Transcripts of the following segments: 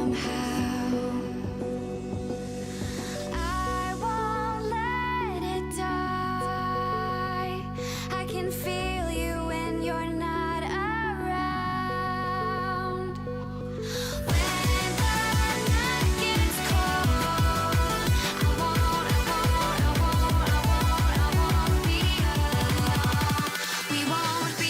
somehow. I won't let it die. I can feel you when you're not around. When the night gets cold, I won't be alone. We won't be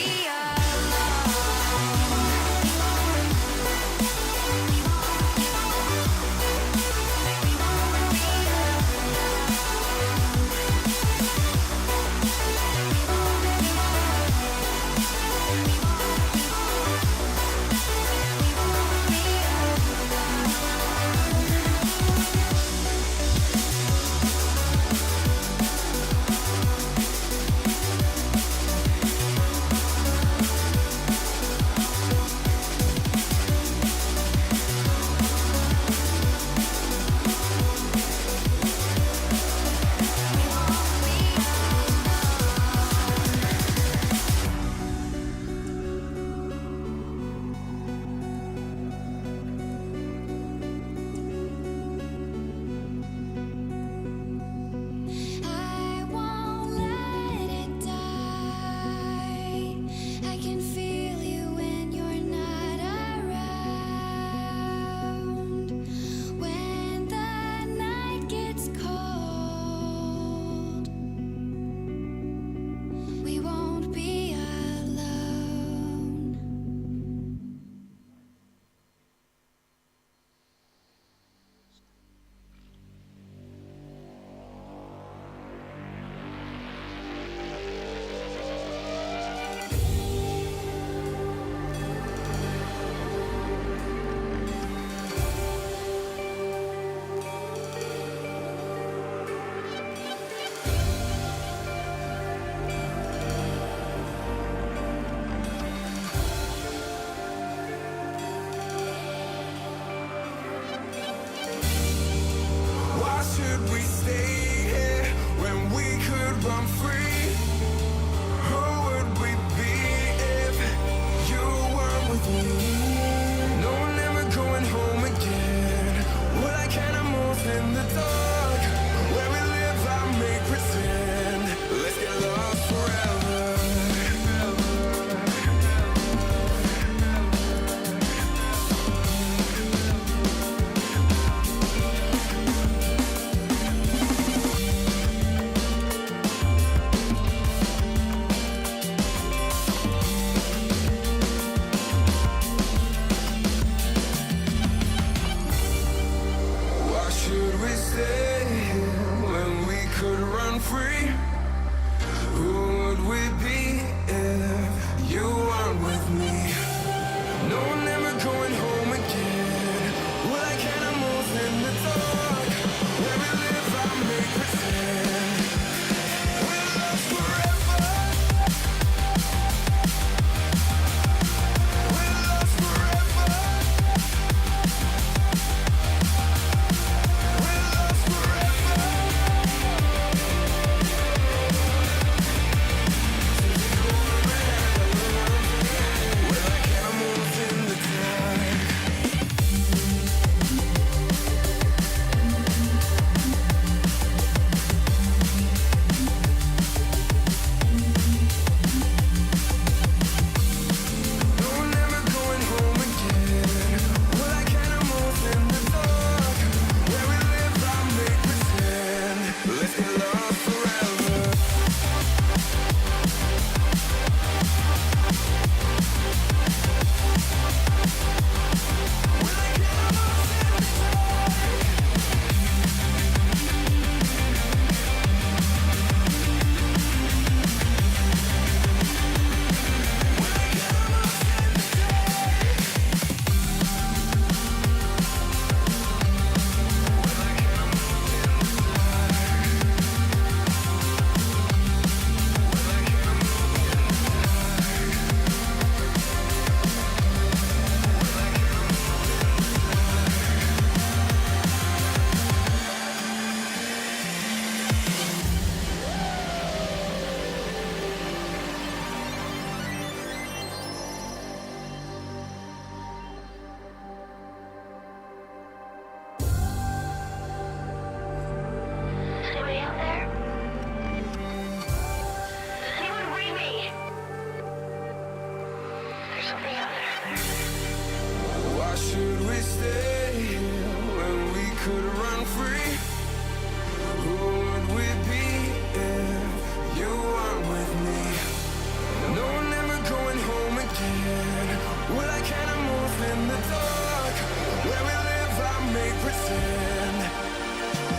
pretend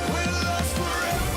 we're lost forever.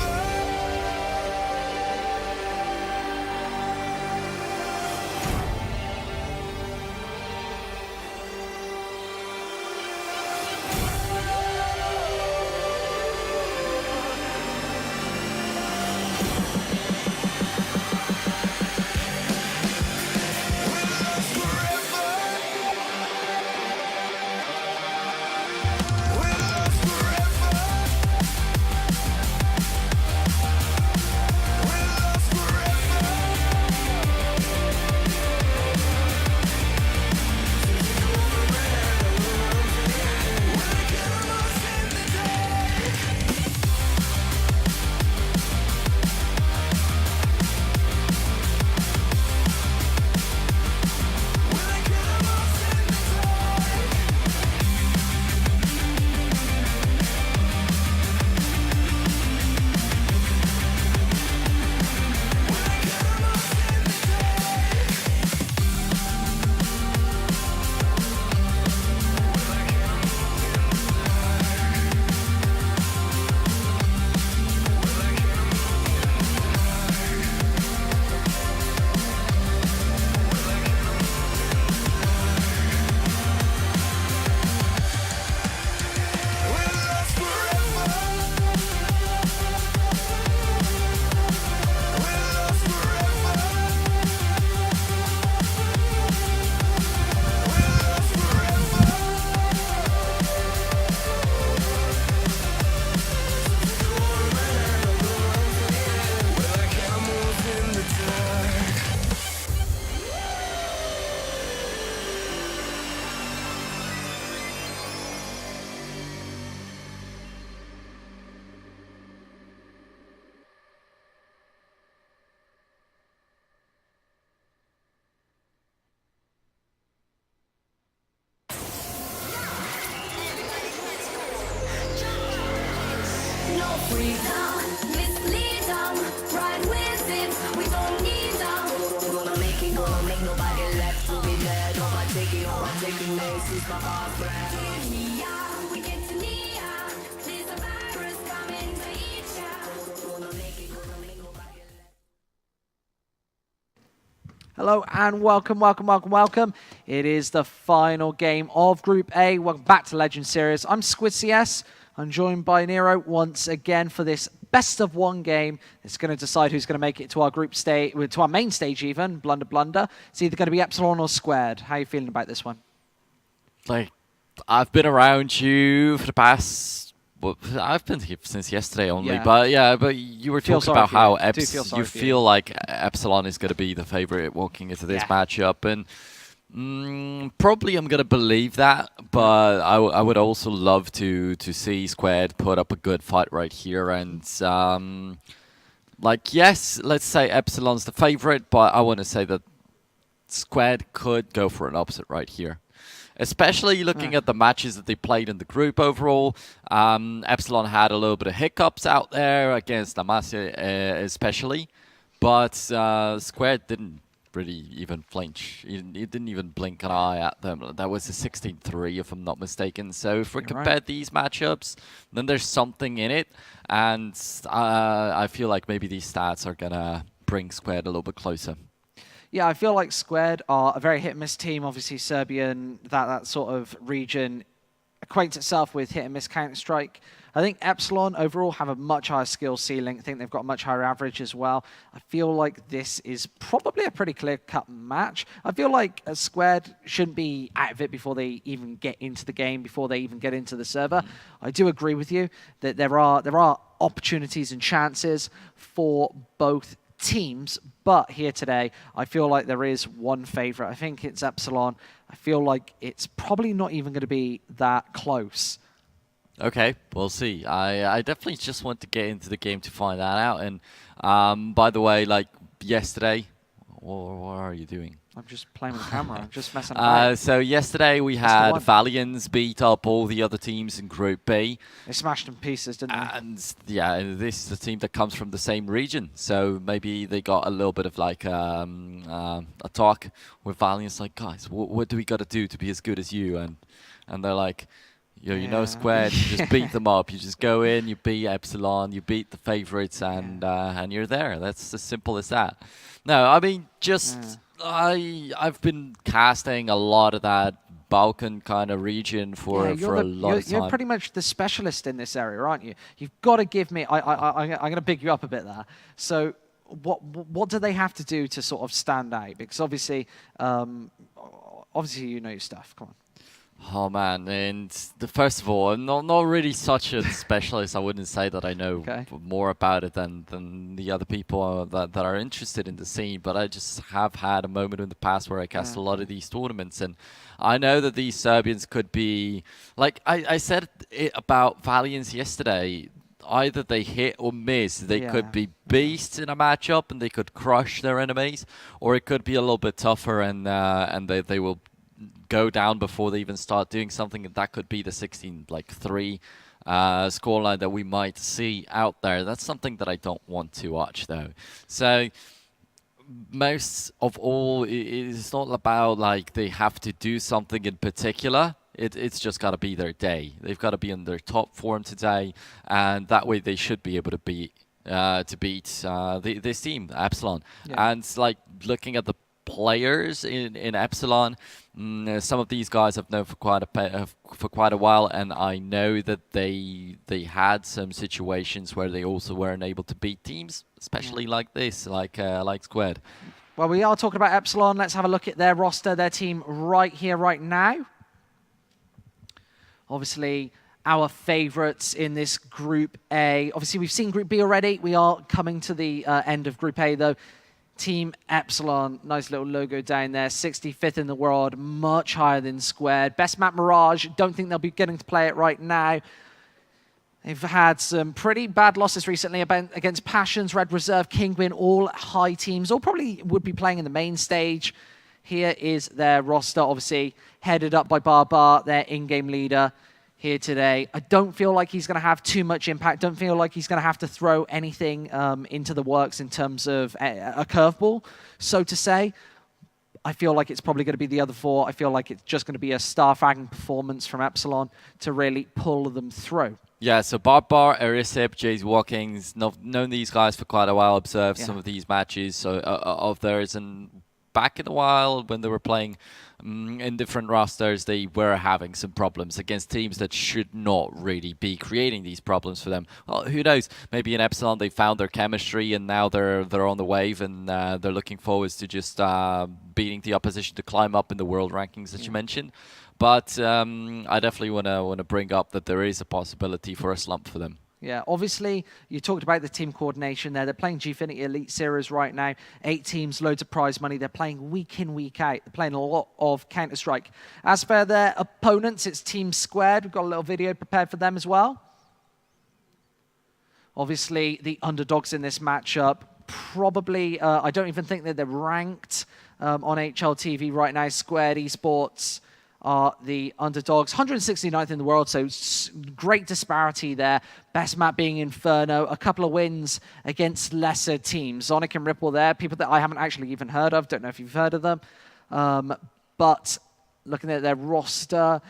Freedom, mislead them, ride with it, we don't need them. Gonna make it, gonna make nobody left to be dead. Overtaking, this is my heart brand. We get to Nia, there's a virus coming to eat ya. Gonna make it, gonna make nobody left. Hello and welcome. It is the final game of Group A. Welcome back to Legend Series. I'm Squid CS. I'm joined by Nero once again for this best of one game. It's going to decide who's going to make it to our group stage, to our main stage even, Blunder. It's either going to be Epsilon or Squared. How are you feeling about this one? Like, I've been around you for the past... Well, I've been here since yesterday only, but you were talking about how you feel like Epsilon is going to be the favorite walking into this matchup, and probably I'm going to believe that, but I would also love to see Squared put up a good fight right here, and like, yes, let's say Epsilon's the favorite, but I want to say that Squared could go for an upset right here. Especially looking at the matches that they played in the group overall. Epsilon had a little bit of hiccups out there against Damacia especially. But Squared didn't really even flinch. He didn't even blink an eye at them. That was a 16-3 if I'm not mistaken. So if we compare these matchups, then there's something in it. And I feel like maybe these stats are going to bring Squared a little bit closer. Yeah, I feel like Squared are a very hit-and-miss team. Obviously, Serbian, that sort of region acquaints itself with hit-and-miss Counter-Strike. I think Epsilon overall have a much higher skill ceiling. I think they've got a much higher average as well. I feel like this is probably a pretty clear-cut match. I feel like Squared shouldn't be out of it before they even get into the game, before they even get into the server. I do agree with you that there are opportunities and chances for both teams, but here today, I feel like there is one favorite. I think it's Epsilon. I feel like it's probably not even going to be that close. Okay, we'll see. I definitely just want to get into the game to find that out. And by the way, like yesterday, what are you doing? I'm just playing with the camera. I'm just messing about. So yesterday we had Valiants beat up all the other teams in Group B. They smashed them pieces, didn't they? And yeah, this is a team that comes from the same region. So maybe they got a little bit of like a talk with Valiants, like, guys, what do we got to do to be as good as you? And they're like, You know Squared, you just beat them up. You just go in, you beat Epsilon, you beat the favorites, and you're there. That's as simple as that. No, I mean, just I've been casting a lot of that Balkan kind of region for a lot of time. You're pretty much the specialist in this area, aren't you? You've got to give me. I'm going to big you up a bit there. So, what do they have to do to sort of stand out? Because obviously you know your stuff. Come on. Oh man, and first of all, I'm not really such a specialist. I wouldn't say that I know more about it than the other people that are interested in the scene, but I just have had a moment in the past where I cast a lot of these tournaments, and I know that these Serbians could be, like I said it about Valiance yesterday, either they hit or miss. They could be beasts in a matchup and they could crush their enemies, or it could be a little bit tougher and they will go down before they even start doing something, and that could be the 16-3 scoreline that we might see out there. That's something that I don't want to watch, though. So most of all, it's not about like they have to do something in particular. It's just got to be their day. They've got to be in their top form today, and that way they should be able to beat this team, Epsilon. And like looking at the players in Epsilon, some of these guys I've known for quite a while, and I know that they had some situations where they also weren't able to beat teams, especially like this, like Squared. Well, we are talking about Epsilon. Let's have a look at their roster, their team right here, right now. Obviously, our favorites in this Group A. Obviously, we've seen Group B already. We are coming to the end of Group A, though. Team Epsilon, nice little logo down there, 65th in the world, much higher than Squared. Best map Mirage, don't think they'll be getting to play it right now. They've had some pretty bad losses recently against Passions, Red Reserve, Kinguin, all high teams, all probably would be playing in the main stage. Here is their roster, obviously headed up by Barbar, their in-game leader here today. I don't feel like he's going to have too much impact. Don't feel like he's going to have to throw anything into the works in terms of a curveball, so to say. I feel like it's probably going to be the other four. I feel like it's just going to be a star-fragging performance from Epsilon to really pull them through. Yeah, so Barbar, Erisip, Jays Walkings, known these guys for quite a while, observed some of these matches of theirs, and back in a while when they were playing in different rosters, they were having some problems against teams that should not really be creating these problems for them. Well, who knows? Maybe in Epsilon they found their chemistry and now they're on the wave, and they're looking forward to just beating the opposition to climb up in the world rankings that you mentioned. But I definitely want to bring up that there is a possibility for a slump for them. Yeah, obviously, you talked about the team coordination there. They're playing Gfinity Elite Series right now. 8 teams, loads of prize money. They're playing week in, week out. They're playing a lot of Counter-Strike. As for their opponents, it's Team Squared. We've got a little video prepared for them as well. Obviously, the underdogs in this matchup. Probably, I don't even think that they're ranked on HLTV right now. Squared Esports are the underdogs. 169th in the world, so great disparity there. Best map being Inferno. A couple of wins against lesser teams. Zonic and Ripple there, people that I haven't actually even heard of. Don't know if you've heard of them. But looking at their roster,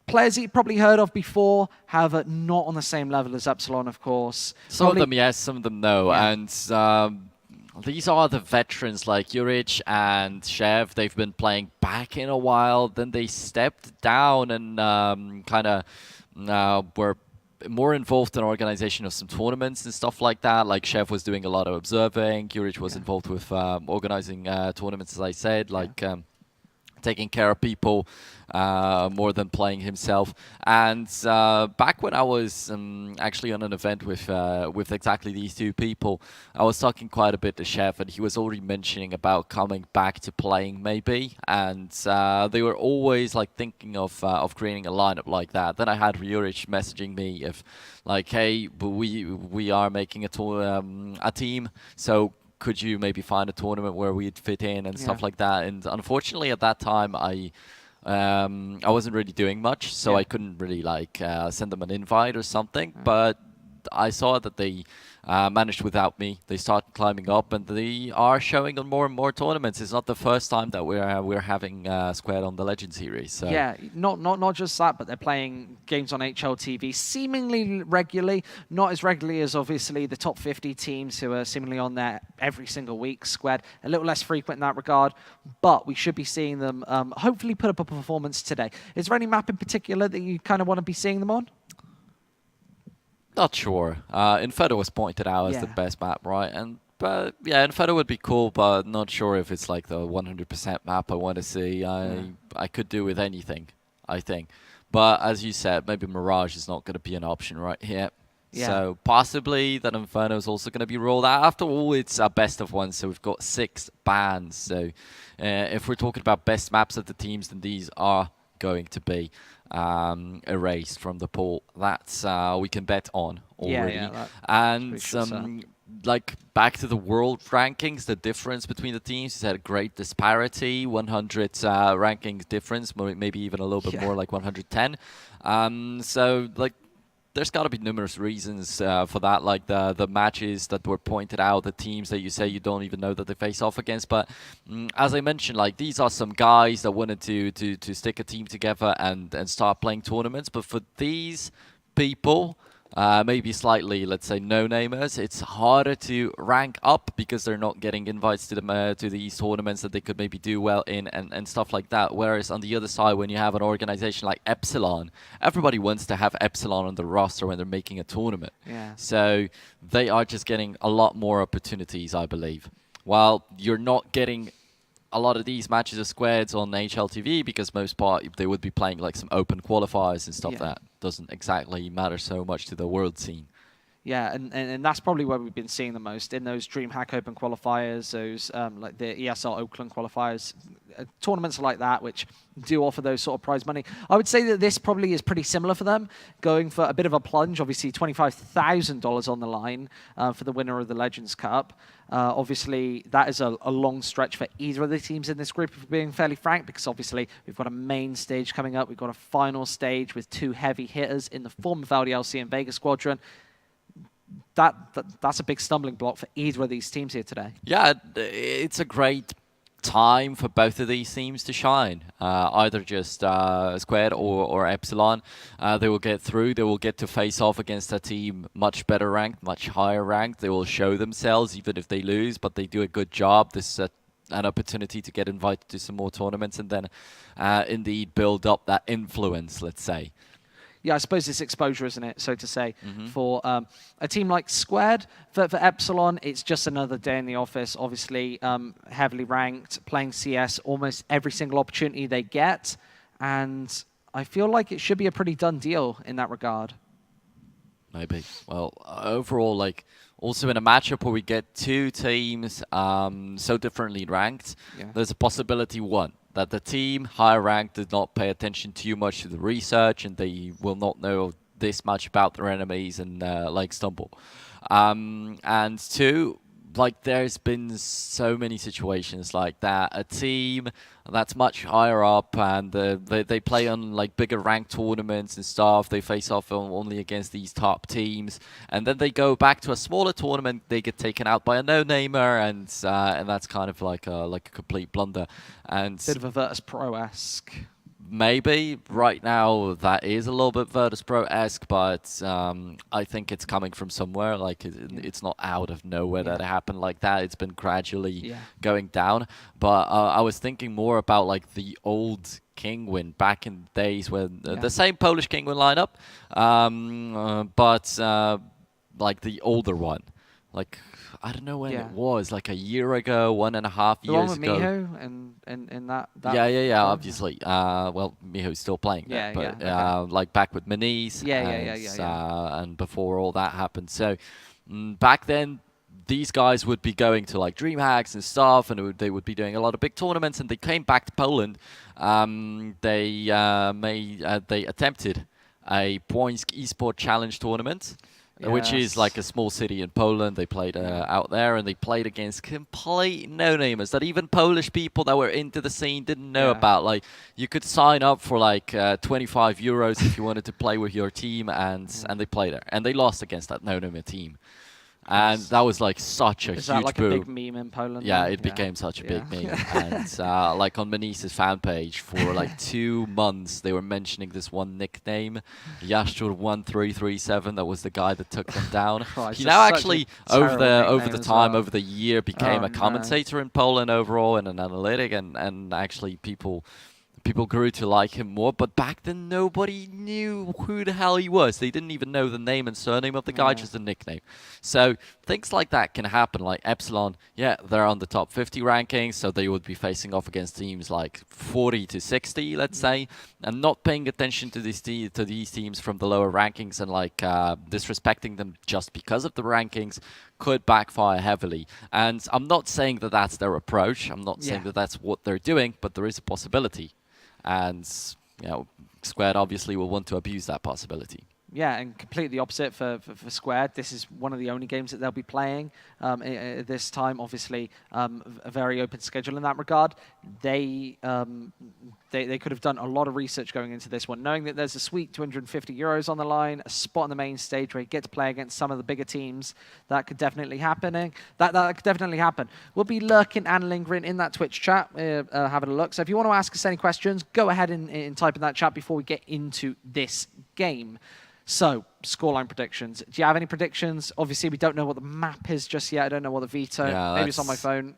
players that you've probably heard of before, however, not on the same level as Epsilon, of course. Some of them, yes, some of them, no. Yeah. And these are the veterans like Juric and Shev. They've been playing back in a while. Then they stepped down and kind of were more involved in organization of some tournaments and stuff like that. Like Shev was doing a lot of observing. Juric was involved with organizing tournaments, as I said, like taking care of people more than playing himself. And back when I was actually on an event with exactly these two people, I was talking quite a bit to Chef, and he was already mentioning about coming back to playing maybe. And they were always like thinking of creating a lineup like that. Then I had Juric messaging me if like, hey, we are making a team, so could you maybe find a tournament where we'd fit in and stuff like that? And unfortunately, at that time, I wasn't really doing much, so I couldn't really like send them an invite or something. But I saw that they managed without me. They started climbing up, and they are showing on more and more tournaments. It's not the first time that we're having Squared on the Legend Series. So. Yeah, not just that, but they're playing games on HLTV seemingly regularly, not as regularly as obviously the top 50 teams who are seemingly on there every single week. Squared a little less frequent in that regard, but we should be seeing them hopefully put up a performance today. Is there any map in particular that you kind of want to be seeing them on? Not sure. Inferno was pointed out as the best map, right? But yeah, Inferno would be cool, but not sure if it's like the 100% map I want to see. I could do with anything, I think. But as you said, maybe Mirage is not going to be an option right here. Yeah. So possibly that Inferno is also going to be rolled out. After all, it's a best of one, so we've got 6 bans. So if we're talking about best maps of the teams, then these are going to be erased from the pool. That's we can bet on already. Yeah, and like back to the world rankings, the difference between the teams is at a great disparity, 100 rankings difference, maybe even a little bit more, like 110. So like there's got to be numerous reasons for that, like the matches that were pointed out, the teams that you say you don't even know that they face off against. But as I mentioned, like these are some guys that wanted to stick a team together and start playing tournaments. But for these people, maybe slightly, let's say, no-namers, it's harder to rank up because they're not getting invites to these tournaments that they could maybe do well in and stuff like that. Whereas on the other side, when you have an organization like Epsilon, everybody wants to have Epsilon on the roster when they're making a tournament. Yeah. So they are just getting a lot more opportunities, I believe. While you're not getting a lot of these matches of squares on HLTV because most part they would be playing like some open qualifiers and stuff that doesn't exactly matter so much to the world scene. Yeah, and that's probably where we've been seeing the most, in those DreamHack Open qualifiers, those like the ESL Oakland qualifiers, tournaments like that, which do offer those sort of prize money. I would say that this probably is pretty similar for them, going for a bit of a plunge, obviously $25,000 on the line for the winner of the Legends Cup. Obviously, that is a long stretch for either of the teams in this group, if we're being fairly frank, because obviously we've got a main stage coming up, we've got a final stage with 2 heavy hitters in the form of LDLC and Vega Squadron. That's a big stumbling block for either of these teams here today. Yeah, it's a great time for both of these teams to shine. Either just Squared or Epsilon. They will get through. They will get to face off against a team much better ranked, much higher ranked. They will show themselves even if they lose, but they do a good job. This is an opportunity to get invited to some more tournaments and then indeed build up that influence, let's say. Yeah, I suppose it's exposure, isn't it, so to say, for a team like Squared. For Epsilon, it's just another day in the office, obviously heavily ranked, playing CS almost every single opportunity they get, and I feel like it should be a pretty done deal in that regard. Maybe. Well, overall, like, also in a matchup where we get 2 teams so differently ranked, there's a possibility, one, that the team higher ranked did not pay attention too much to the research and they will not know this much about their enemies and like stumble. And 2, like there's been so many situations like that. A team that's much higher up and they play on like bigger ranked tournaments and stuff. They face off only against these top teams, and then they go back to a smaller tournament. They get taken out by a no-namer, and that's kind of like a complete blunder. And bit of a Virtus Pro-esque. Maybe right now that is a little bit Virtus Pro-esque, but I think it's coming from somewhere. Like it's not out of nowhere that it happened like that. It's been gradually going down. But I was thinking more about like the old Kingwin back in the days when the same Polish Kingwin lineup, but like the older one, like. I don't know when it was, like a year ago, 1.5 years ago. The one with Miho and that Yeah, obviously. Well, Miho's still playing that, but like back with Maniz and before all that happened. So back then, these guys would be going to like DreamHacks and stuff, and they would be doing a lot of big tournaments, and they came back to Poland. They attempted a Poinsk Esports Challenge tournament. which is Yes. like a small city in Poland. They played out there, and they played against complete no-namers that even Polish people that were into the scene didn't know about. Like, you could sign up for like 25 euros if you wanted to play with your team, and they played there. And they lost against that no-namer team. And that was like such a huge Is that like boom. a big meme in Poland? Yeah, then? it became such a big meme. And like on Manise's fan page for like 2 months, they were mentioning this one nickname, Yashtur1337. That was the guy that took them down. Christ, He that's now such a actually, terrible over the nickname as time, well. over the year, became Oh, a no. commentator in Poland overall and an analytic, and actually people grew to like him more. But back then, nobody knew who the hell he was. They didn't even know the name and surname of the guy, just a nickname. So things like that can happen. Like Epsilon, yeah, they're on the top 50 rankings, so they would be facing off against teams like 40 to 60, let's say, and not paying attention to these teams from the lower rankings and like disrespecting them just because of the rankings could backfire heavily. And I'm not saying that that's their approach. I'm not saying that that's what they're doing, but there is a possibility. And, you know, Squared obviously will want to abuse that possibility. Yeah, and completely opposite for Squared. This is one of the only games that they'll be playing this time. Obviously, a very open schedule in that regard. They could have done a lot of research going into this one, knowing that there's a sweet 250 euros on the line, a spot on the main stage where you get to play against some of the bigger teams. That could definitely happen. That could definitely happen. We'll be lurking and lingering in that Twitch chat, having a look. So if you want to ask us any questions, go ahead and type in that chat before we get into this game. So, scoreline predictions. Do you have any predictions? Obviously, we don't know what the map is just yet. I don't know what the veto. Maybe it's on my phone.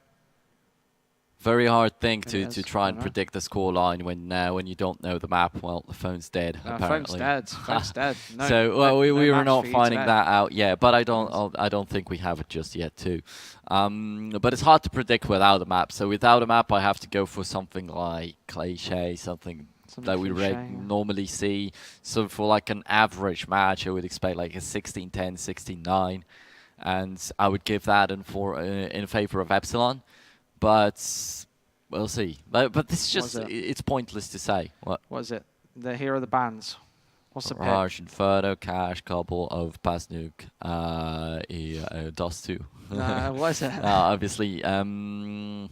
Very hard thing to try and know. predict the scoreline when you don't know the map. Well, the phone's dead. Apparently, Phone's dead. No, so well, we were match not for you finding today. that out yet. But I don't think we have it just yet too. But it's hard to predict without a map. So without a map, I have to go for something like cliché, something that we normally see. So for like an average match, I would expect like a 16-10, 16-9, and I would give that in favor of Epsilon. But we'll see. But this is it's pointless to say. What is it? The hero of the bands. What's the pick? Raj, Inferno, Cash, Couple of Pasnuk, DOS 2. What is it? Obviously. Oh,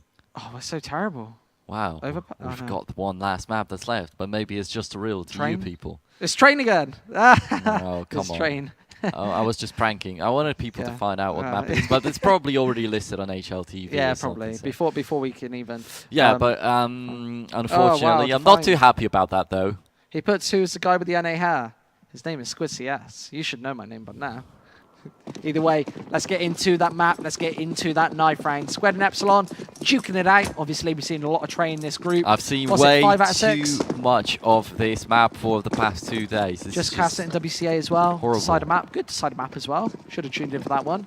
we're so terrible. Wow, we've got one last map that's left, but maybe it's just a real to you people. It's Train again. Oh, come on. Train. I was just pranking. I wanted people to find out what map it is, but it's probably already listed on HLTV. Yeah, probably. So. Before we can even... Yeah, but unfortunately, I'm not too happy about that, though. He puts who's the guy with the NA hair. His name is Squid CS. You should know my name by now. Either way, let's get into that map. Let's get into that knife round. Squared and Epsilon duking it out. Obviously, we've seen a lot of Train in this group. I've seen way too much of this map for the past 2 days. Just cast it in WCA as well. Horrible. Decider map. Good decider map as well. Should have tuned in for that one.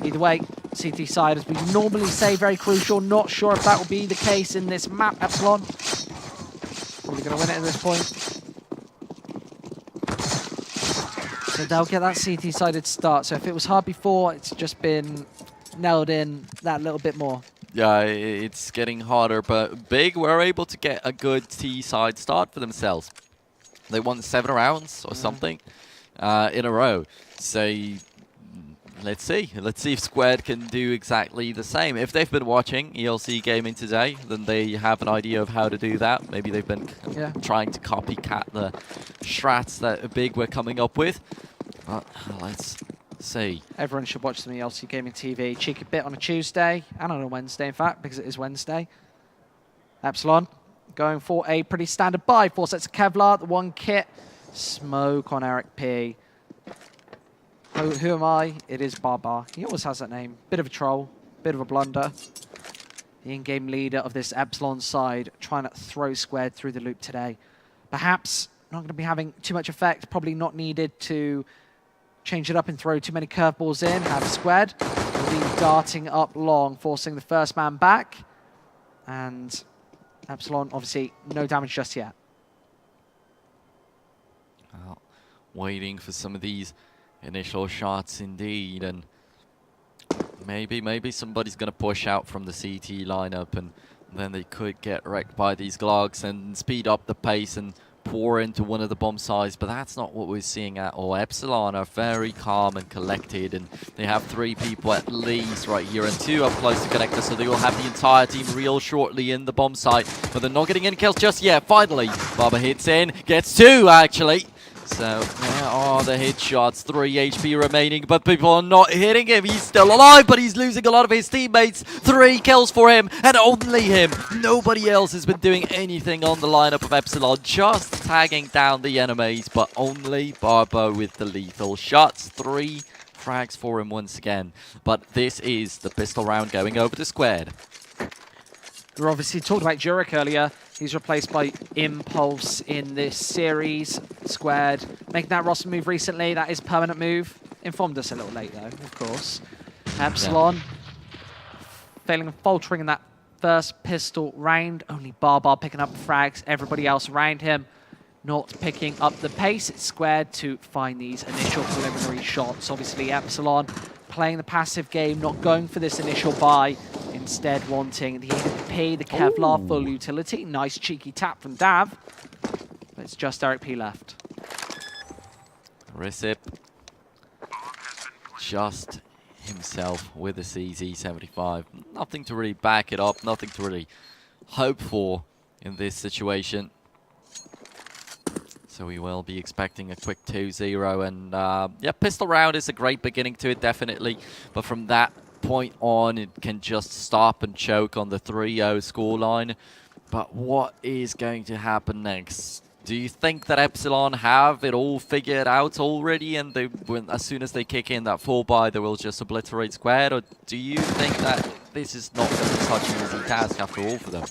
Either way, CT side, as we normally say, very crucial. Not sure if that will be the case in this map, Epsilon. Probably going to win it at this point. So they'll get that CT-sided start. So if it was hard before, it's just been nailed in that little bit more. Yeah, it's getting harder, but Big were able to get a good T-side start for themselves. They won 7 rounds or something in a row. So let's see. Let's see if Squared can do exactly the same. If they've been watching ELC Gaming today, then they have an idea of how to do that. Maybe they've been trying to copycat the strats that Big were coming up with. But let's see. Everyone should watch some ELC Gaming TV. Cheeky bit on a Tuesday, and on a Wednesday, in fact, because it is Wednesday. Epsilon going for a pretty standard buy. 4 sets of Kevlar, the 1 kit. Smoke on Eric P. Who am I? It is Barbar. He always has that name. Bit of a troll, bit of a blunder. The in-game leader of this Epsilon side trying to throw Squared through the loop today. Perhaps not going to be having too much effect. Probably not needed to change it up and throw too many curveballs in. Have Squared will be darting up long, forcing the first man back. And Epsilon, obviously, no damage just yet. Waiting for some of these initial shots indeed, and maybe somebody's going to push out from the CT lineup, and then they could get wrecked by these Glogs and speed up the pace and pour into one of the bomb sites, but that's not what we're seeing at all. Epsilon are very calm and collected, and they have 3 people at least right here, and 2 up close to connector, so they will have the entire team real shortly in the bomb site, but they're not getting any kills just yet. Finally, Barber hits in, gets 2 actually. So there are the hit shots, 3 HP remaining, but people are not hitting him. He's still alive, but he's losing a lot of his teammates. 3 kills for him, and only him. Nobody else has been doing anything on the lineup of Epsilon, just tagging down the enemies, but only Barbo with the lethal shots. 3 frags for him once again, but this is the pistol round going over to Squared. We were obviously talking about Jurek earlier. He's replaced by Impulse in this series. Squared making that roster move recently. That is a permanent move. Informed us a little late though, of course. Epsilon failing and faltering in that first pistol round. Only Barbar picking up frags. Everybody else around him not picking up the pace. It's Squared to find these initial preliminary shots. Obviously Epsilon playing the passive game, not going for this initial buy. Instead wanting the AWP, the Kevlar full utility. Nice cheeky tap from Dav. But it's just Eric P left. Recip just himself with a CZ75. Nothing to really back it up, nothing to really hope for in this situation. So we will be expecting a quick 2-0, and yeah, pistol round is a great beginning to it, definitely. But from that point on, it can just stop and choke on the 3-0 scoreline. But what is going to happen next? Do you think that Epsilon have it all figured out already, and as soon as they kick in that 4-buy, they will just obliterate Squared? Or do you think that this is not such an easy task after all for them?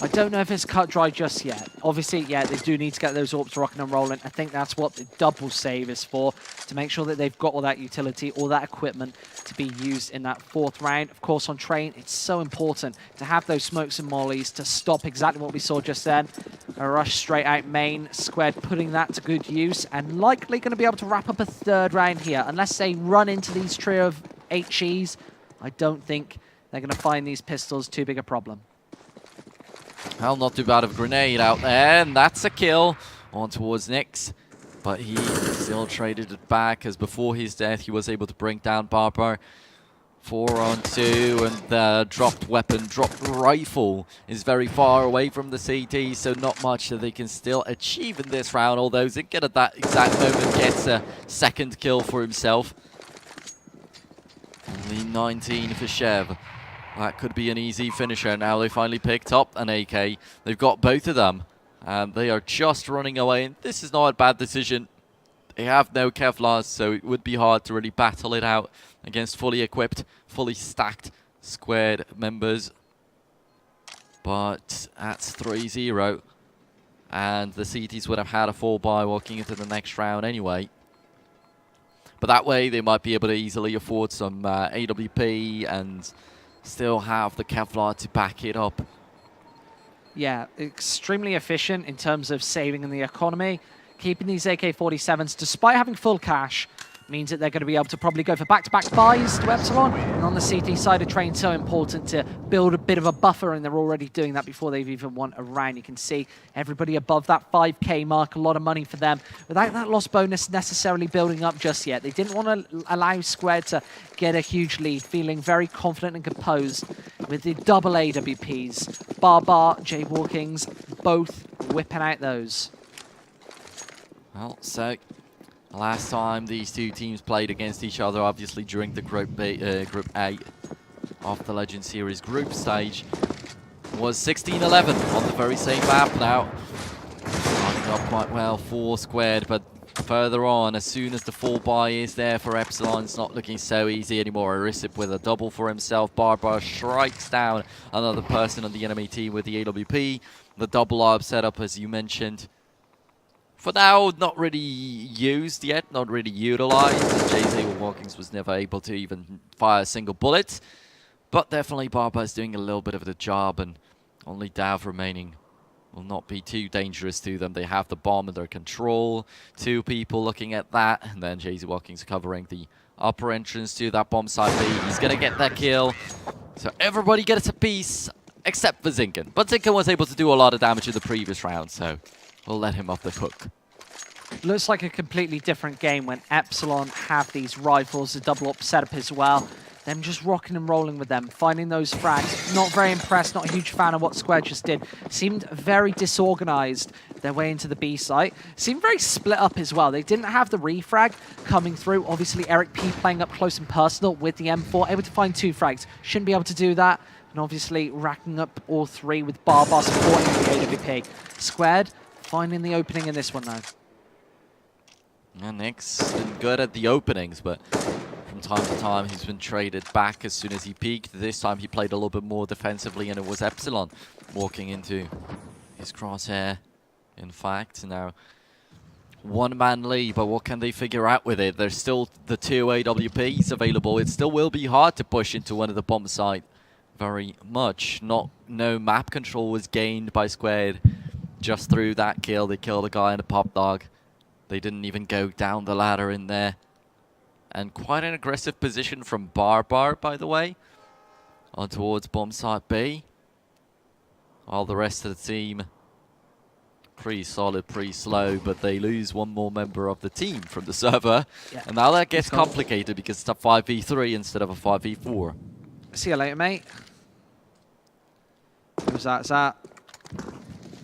I don't know if it's cut dry just yet. Obviously, yeah, they do need to get those AWPs rocking and rolling. I think that's what the double save is for, to make sure that they've got all that utility, all that equipment to be used in that 4th round. Of course, on train, it's so important to have those smokes and mollies to stop exactly what we saw just then. A rush straight out main, Squared putting that to good use, and likely going to be able to wrap up a 3rd round here. Unless they run into these trio of HEs, I don't think they're going to find these pistols too big a problem. Well, not too bad of a grenade out there, and that's a kill on towards Nyx. But he still traded it back, as before his death he was able to bring down Barbar. 4 on 2, and the dropped weapon, dropped rifle is very far away from the CT, so not much that they can still achieve in this round, although Zinkin at that exact moment gets a 2nd kill for himself. Only 19 for Shev. That could be an easy finisher. Now they finally picked up an AK. They've got both of them, and they are just running away. And this is not a bad decision. They have no Kevlars, so it would be hard to really battle it out against fully equipped, fully stacked Squared members. But that's 3-0. And the CTs would have had a 4-buy walking into the next round anyway. But that way they might be able to easily afford some AWP and still have the Kevlar to back it up. Yeah, extremely efficient in terms of saving in the economy. Keeping these AK-47s, despite having full cash, means that they're going to be able to probably go for back-to-back buys to Epsilon. And on the CT side of train, so important to build a bit of a buffer, and they're already doing that before they've even won a round. You can see everybody above that 5K mark, a lot of money for them, without that loss bonus necessarily building up just yet. They didn't want to allow Squared to get a huge lead, feeling very confident and composed with the double AWPs. Barbar, Jaywalkings, both whipping out those. Well, so last time these two teams played against each other, obviously during the Group A of the Legend Series group stage, was 16-11 on the very same map now. Starting up quite well for Squared, but further on, as soon as the 4-buy is there for Epsilon, it's not looking so easy anymore. Arisip with a double for himself. Barbar strikes down another person on the enemy team with the AWP. The double ARB setup, as you mentioned, for now, not really used yet, not really utilized. JZ Walkings was never able to even fire a single bullet. But definitely Barbar is doing a little bit of the job, and only Dav remaining will not be too dangerous to them. They have the bomb in their control. 2 people looking at that, and then JZ Walkings covering the upper entrance to that bomb site B. He's going to get that kill. So everybody gets a piece, except for Zinkin. But Zinkin was able to do a lot of damage in the previous round, so will let him off the hook. Looks like a completely different game when Epsilon have these rifles, the double up setup as well. Them just rocking and rolling with them, finding those frags. Not very impressed, not a huge fan of what Square just did. Seemed very disorganized their way into the B site. Seemed very split up as well. They didn't have the refrag coming through. Obviously, Eric P playing up close and personal with the M4, able to find 2 frags. Shouldn't be able to do that. And obviously, racking up all 3 with Barbar supporting the AWP. Squared finding the opening in this one, though. And Nick's been good at the openings, but from time to time he's been traded back as soon as he peaked. This time he played a little bit more defensively, and it was Epsilon walking into his crosshair. In fact, now 1-man lead, but what can they figure out with it? There's still the 2 AWPs available. It still will be hard to push into one of the bomb site very much. No map control was gained by Squared just through that kill. They killed a guy in a pop dog. They didn't even go down the ladder in there. And quite an aggressive position from Barbar, by the way, on towards bomb site B. While the rest of the team, pretty solid, pretty slow, but they lose one more member of the team from the server. Yeah. And now that gets complicated because it's a 5v3 instead of a 5v4. See you later, mate. Who's that? Is that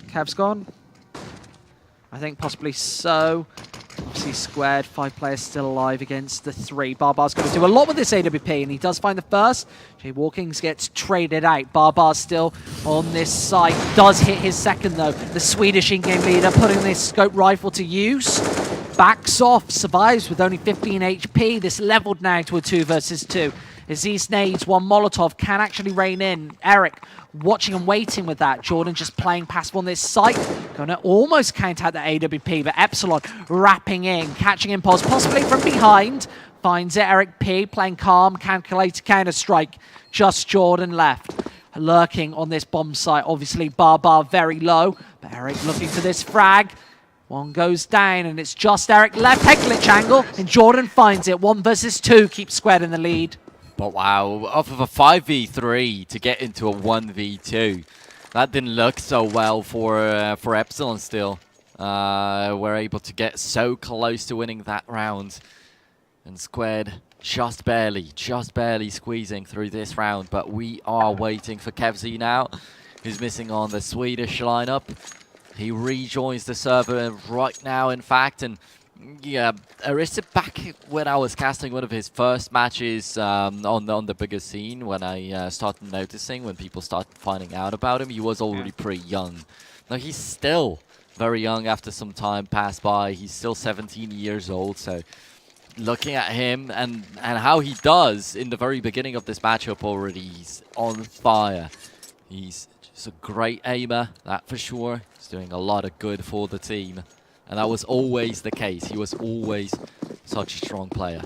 Kev's gone? I think possibly so. Obviously Squared, 5 players still alive against the 3. Barbar's going to do a lot with this AWP, and he does find the first. Jay Walkings gets traded out. Barbar's still on this site. Does hit his second, though. The Swedish in-game leader putting this scope rifle to use. Backs off, survives with only 15 HP. This leveled now to a 2 versus 2. As these nades, one Molotov can actually rein in. Eric watching and waiting with that. Jordan just playing passive on this site. Going to almost count out the AWP, but Epsilon wrapping in, catching impulse, possibly from behind. Finds it, Eric P playing calm, calculated counter-strike. Just Jordan left. Lurking on this bomb site. Obviously, Barbar very low, but Eric looking for this frag. One goes down, and it's just Eric left. Head glitch angle, and Jordan finds it. 1 versus 2, keeps Squared in the lead. But wow, off of a 5v3 to get into a 1v2. That didn't look so well for Epsilon still. We're able to get so close to winning that round. And Squared just barely squeezing through this round. But we are waiting for Kevzy now, who's missing on the Swedish lineup. He rejoins the server right now, in fact, and yeah, Arista back when I was casting one of his first matches on the bigger scene, when I started noticing, when people started finding out about him, he was already pretty young. Now he's still very young after some time passed by. He's still 17 years old, so looking at him and how he does in the very beginning of this matchup already, he's on fire. He's just a great aimer, that for sure. He's doing a lot of good for the team. And that was always the case. He was always such a strong player.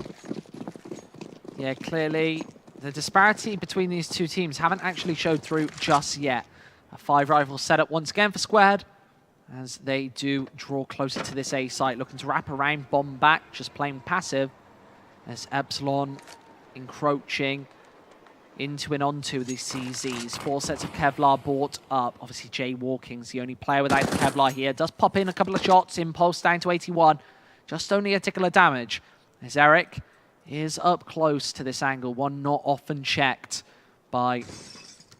Yeah, clearly the disparity between these two teams haven't actually showed through just yet. A 5 rifle setup once again for Squared, as they do draw closer to this A site, looking to wrap around, bomb back, just playing passive, as Epsilon encroaching into and onto the CZs. 4 sets of Kevlar bought up. Obviously, Jay Walking's the only player without the Kevlar here. Does pop in a couple of shots. Impulse down to 81. Just only a tickle of damage. As Eric is up close to this angle. One not often checked by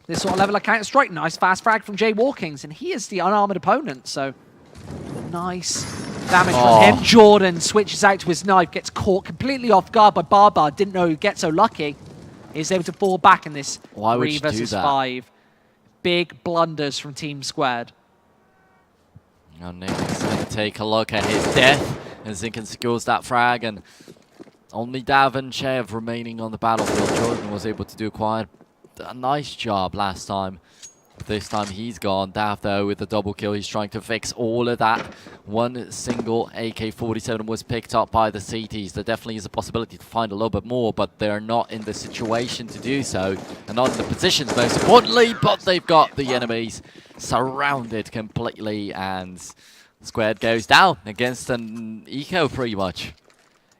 this sort of level of counter-strike. Nice fast frag from Jay Walkings, and he is the unarmored opponent, so nice damage from him. Jordan switches out to his knife, gets caught completely off guard by Barbar. Didn't know he'd get so lucky. Is able to fall back in this 3 versus 5. Big blunders from Team Squared. Now Nick's going to take a look at his death as Zinkin secures that frag, and only Dav and Chev remaining on the battlefield. Jordan was able to do quite a nice job last time. This time he's gone. Dav, though, with the double kill, he's trying to fix all of that. One single AK-47 was picked up by the CTs. There definitely is a possibility to find a little bit more, but they're not in the situation to do so. And not in the positions, most importantly, but they've got the enemies surrounded completely, and Squared goes down against an eco, pretty much.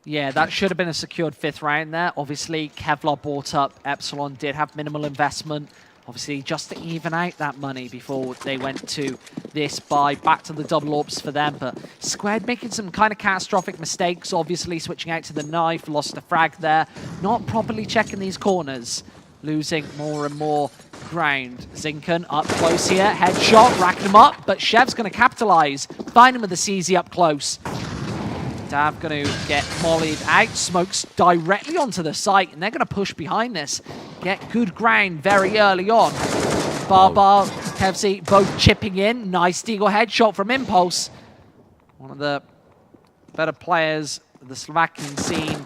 Yeah, that should have been a secured 5th round there. Obviously, Kevlar bought up. Epsilon did have minimal investment. Obviously, just to even out that money before they went to this buy, back to the double orbs for them. But Squared making some kind of catastrophic mistakes, obviously switching out to the knife, lost a frag there, not properly checking these corners, losing more and more ground. Zinken up close here, headshot, racking him up, but Chev's going to capitalize, find him with the CZ up close. Dav going to get mollied out, smokes directly onto the site, and they're going to push behind this. Get good ground very early on. Barbar, Kevzi both chipping in. Nice Deagle headshot from Impulse. One of the better players of the Slovakian scene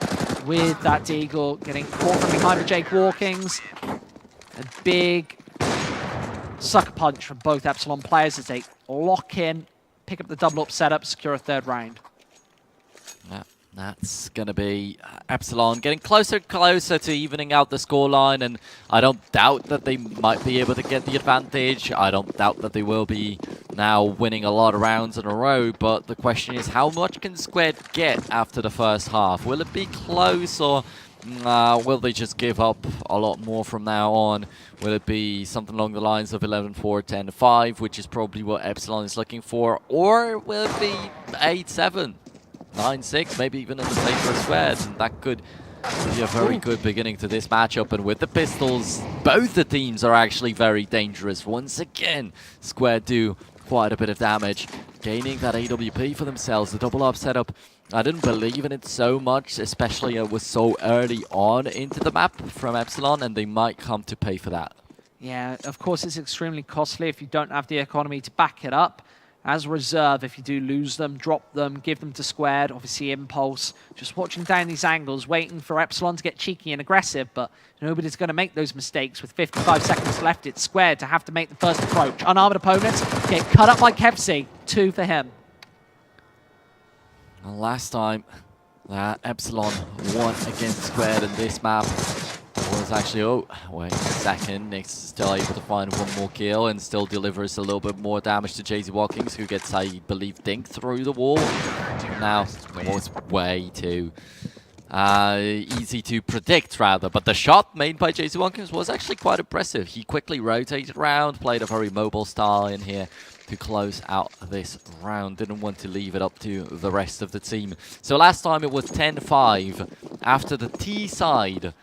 with that Deagle, getting caught from behind with Jake Walkings. A big sucker punch from both Epsilon players as they lock in, pick up the double up setup, secure a third round. Yeah, that's going to be Epsilon getting closer and closer to evening out the scoreline, and I don't doubt that they might be able to get the advantage. I don't doubt that they will be now winning a lot of rounds in a row, but the question is, how much can Squared get after the first half? Will it be close, or will they just give up a lot more from now on? Will it be something along the lines of 11-4, 10-5, which is probably what Epsilon is looking for, or will it be 8-7? 9-6, maybe even in the same for Squared, and that could be a very good beginning to this matchup. And with the pistols, both the teams are actually very dangerous. Once again, Squared do quite a bit of damage, gaining that AWP for themselves. The double up setup, I didn't believe in it so much, especially it was so early on into the map from Epsilon, and they might come to pay for that. Yeah, of course it's extremely costly if you don't have the economy to back it up. As a reserve, if you do lose them, drop them, give them to Squared, obviously Impulse. Just watching down these angles, waiting for Epsilon to get cheeky and aggressive, but nobody's going to make those mistakes with 55 seconds left. It's Squared to have to make the first approach. Unarmored opponents get cut up by Kevzi. 2 for him. And last time that Epsilon won against Squared in this map was actually, oh, wait a second, Nix is still able to find one more kill and still delivers a little bit more damage to JZ Walkings, who gets, I believe, dinked through the wall. Now, it was way too easy to predict, rather, but the shot made by JZ Walkings was actually quite impressive. He quickly rotated around, played a very mobile style in here to close out this round. Didn't want to leave it up to the rest of the team. So last time it was 10-5 after the T side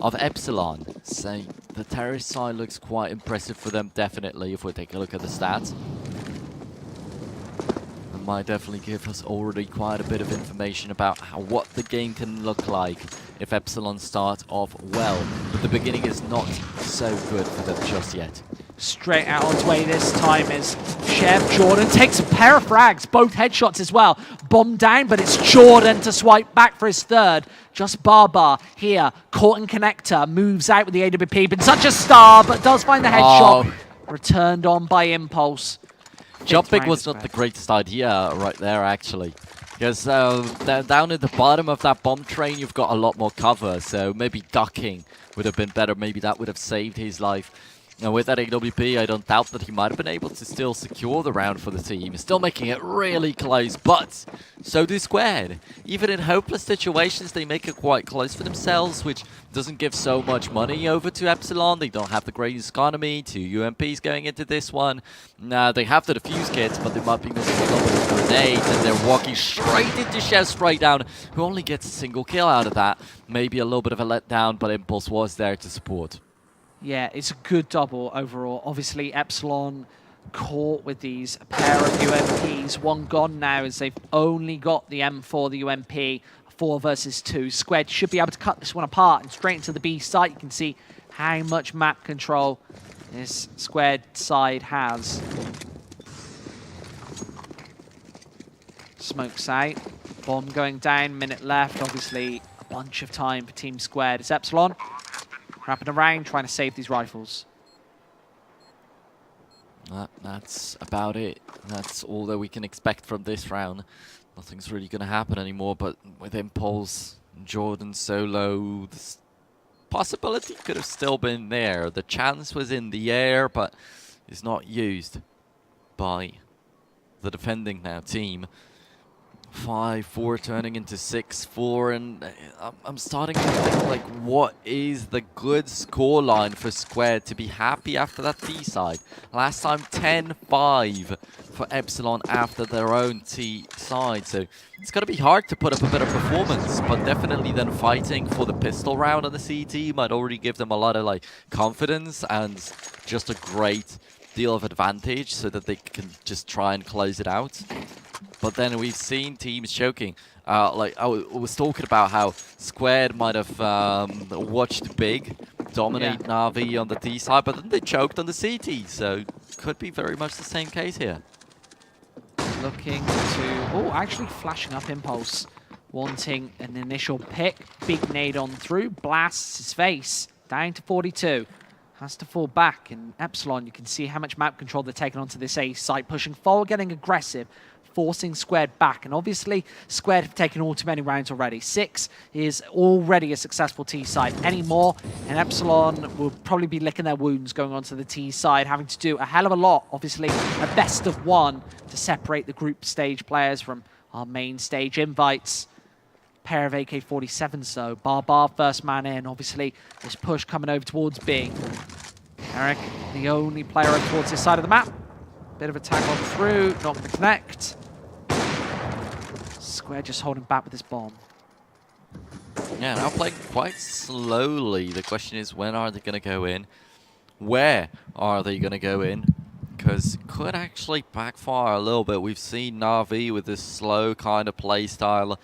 of Epsilon. So the terrorist side looks quite impressive for them, definitely, if we take a look at the stats. It might definitely give us already quite a bit of information about what the game can look like if Epsilon start off well. But the beginning is not so good for them just yet. Straight out on his way this time is Chev. Jordan takes a pair of frags, both headshots as well. Bomb down, but it's Jordan to swipe back for his third. Just Barbar here, caught in connector, moves out with the AWP. Been such a star, but does find the headshot. Returned on by Impulse. Jumping was not the greatest idea right there, actually. Because down at the bottom of that bomb train, you've got a lot more cover. So maybe ducking would have been better. Maybe that would have saved his life. And with that AWP, I don't doubt that he might have been able to still secure the round for the team. Still making it really close, but so do Squared. Even in hopeless situations, they make it quite close for themselves, which doesn't give so much money over to Epsilon. They don't have the greatest economy. 2 UMPs going into this one. Now, they have the defuse kits, but they might be missing a little bit of grenades, and they're walking straight into Chef straight down, who only gets a single kill out of that. Maybe a little bit of a letdown, but Impulse was there to support. Yeah, it's a good double overall. Obviously, Epsilon caught with these pair of UMPs. One gone now as they've only got the M4, the UMP, 4 versus 2. Squared should be able to cut this one apart and straight into the B site. You can see how much map control this Squared side has. Smokes out. Bomb going down, minute left. Obviously, a bunch of time for Team Squared. It's Epsilon wrapping around, trying to save these rifles. That's about it. That's all that we can expect from this round. Nothing's really going to happen anymore, but with Impulse, Jordan solo, the possibility could have still been there. The chance was in the air, but is not used by the defending now team. 5-4 turning into 6-4, and I'm starting to think, like, what is the good scoreline for Squared to be happy after that T side? Last time 10-5 for Epsilon after their own T side, so it's going to be hard to put up a better performance, but definitely then fighting for the pistol round on the CT might already give them a lot of, like, confidence and just a great deal of advantage so that they can just try and close it out. But then we've seen teams choking. Like I was talking about how Squared might have watched Big dominate Na'Vi on the T side, but then they choked on the CT, so could be very much the same case here. Looking to... Oh, actually flashing up Impulse. Wanting an initial pick. Big nade on through. Blasts his face. Down to 42. Has to fall back. And Epsilon, you can see how much map control they're taking onto this A site. Pushing forward, getting aggressive. Forcing Squared back. And obviously, Squared have taken all too many rounds already. 6 is already a successful T side. Any more, and Epsilon will probably be licking their wounds going onto the T side, having to do a hell of a lot. Obviously, a best of 1 to separate the group stage players from our main stage invites. Pair of AK-47s, so Barbar first man in. Obviously, this push coming over towards B. Eric, the only player over towards this side of the map. Bit of a tag on through, not going to connect. Square just holding back with this bomb. Yeah, now playing quite slowly. The question is, when are they going to go in? Where are they going to go in? Because it could actually backfire a little bit. We've seen Na'Vi with this slow kind of play style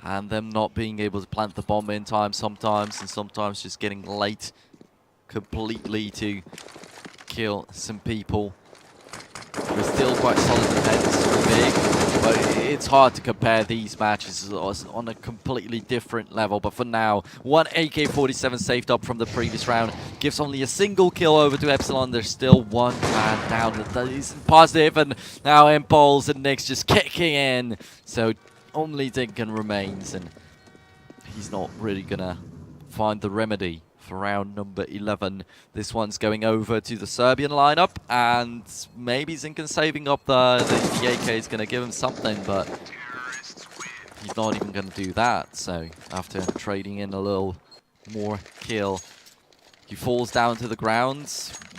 and them not being able to plant the bomb in time sometimes, and sometimes just getting late completely to kill some people. We're still quite solid defense for Big, but it's hard to compare these matches on a completely different level. But for now, one AK-47 saved up from the previous round gives only a single kill over to Epsilon. There's still one man down. That is positive, and now Impulse and Nick's just kicking in. So only Dinkin remains, and he's not really gonna find the remedy for round number 11. This one's going over to the Serbian lineup, and maybe Zinkin saving up the AK is going to give him something, but he's not even going to do that. So after trading in a little more kill, he falls down to the ground.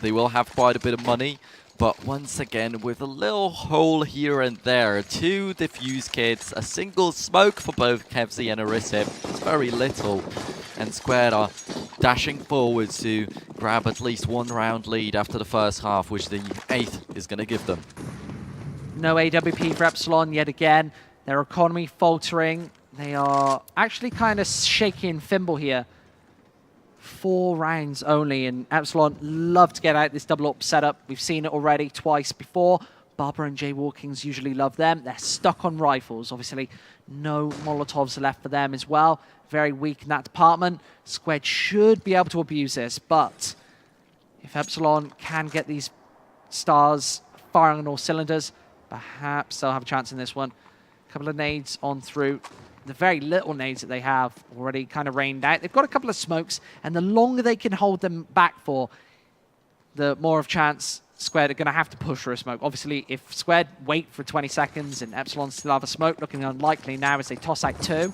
They will have quite a bit of money, but once again with a little hole here and there. 2 defuse kits, a single smoke for both Kevzi and Arisip. It's very little, and Squared are dashing forward to grab at least 1 round lead after the first half, which the 8th is going to give them. No AWP for Epsilon yet again. Their economy faltering. They are actually kind of shaky and fimble here. 4 rounds only, and Epsilon love to get out this double up setup. We've seen it already twice before. Barbara and Jaywalkings usually love them. They're stuck on rifles. Obviously, no Molotovs are left for them as well. Very weak in that department. Squared should be able to abuse this, but if Epsilon can get these stars firing on all cylinders, perhaps they'll have a chance in this one. A couple of nades on through. The very little nades that they have already kind of rained out. They've got a couple of smokes, and the longer they can hold them back for, the more of chance Squared are going to have to push for a smoke. Obviously, if Squared wait for 20 seconds and Epsilon still have a smoke, looking unlikely now as they toss out 2,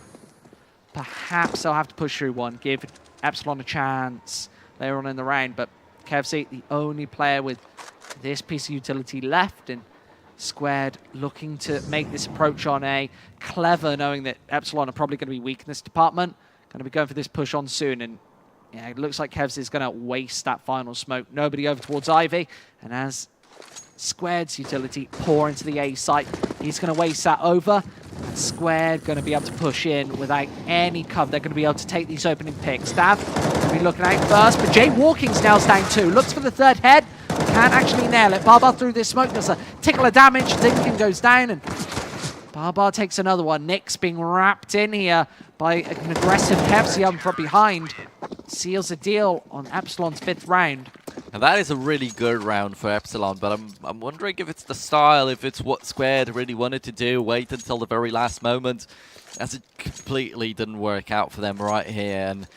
perhaps they'll have to push through 1, give Epsilon a chance later on in the round. But Kevzi, the only player with this piece of utility left, and Squared looking to make this approach on A. Clever, knowing that Epsilon are probably going to be weak in this department. Going to be going for this push on soon, and yeah, it looks like Kevz is going to waste that final smoke. Nobody over towards Ivy, and as Squared's utility pour into the A site, he's going to waste that over. And Squared going to be able to push in without any cover. They're going to be able to take these opening picks. Dav going to be looking out first, but Jaywalkings nails down 2. Looks for the 3rd head. Can't actually nail it. Barbar through this smoke. There's a tickle of damage. Dinkin goes down, and Barbar takes another one. Nick's being wrapped in here by an aggressive Kevzi from behind. Seals the deal on Epsilon's 5th round. And that is a really good round for Epsilon, but I'm wondering if it's the style, if it's what Squared really wanted to do, wait until the very last moment, as it completely didn't work out for them right here. And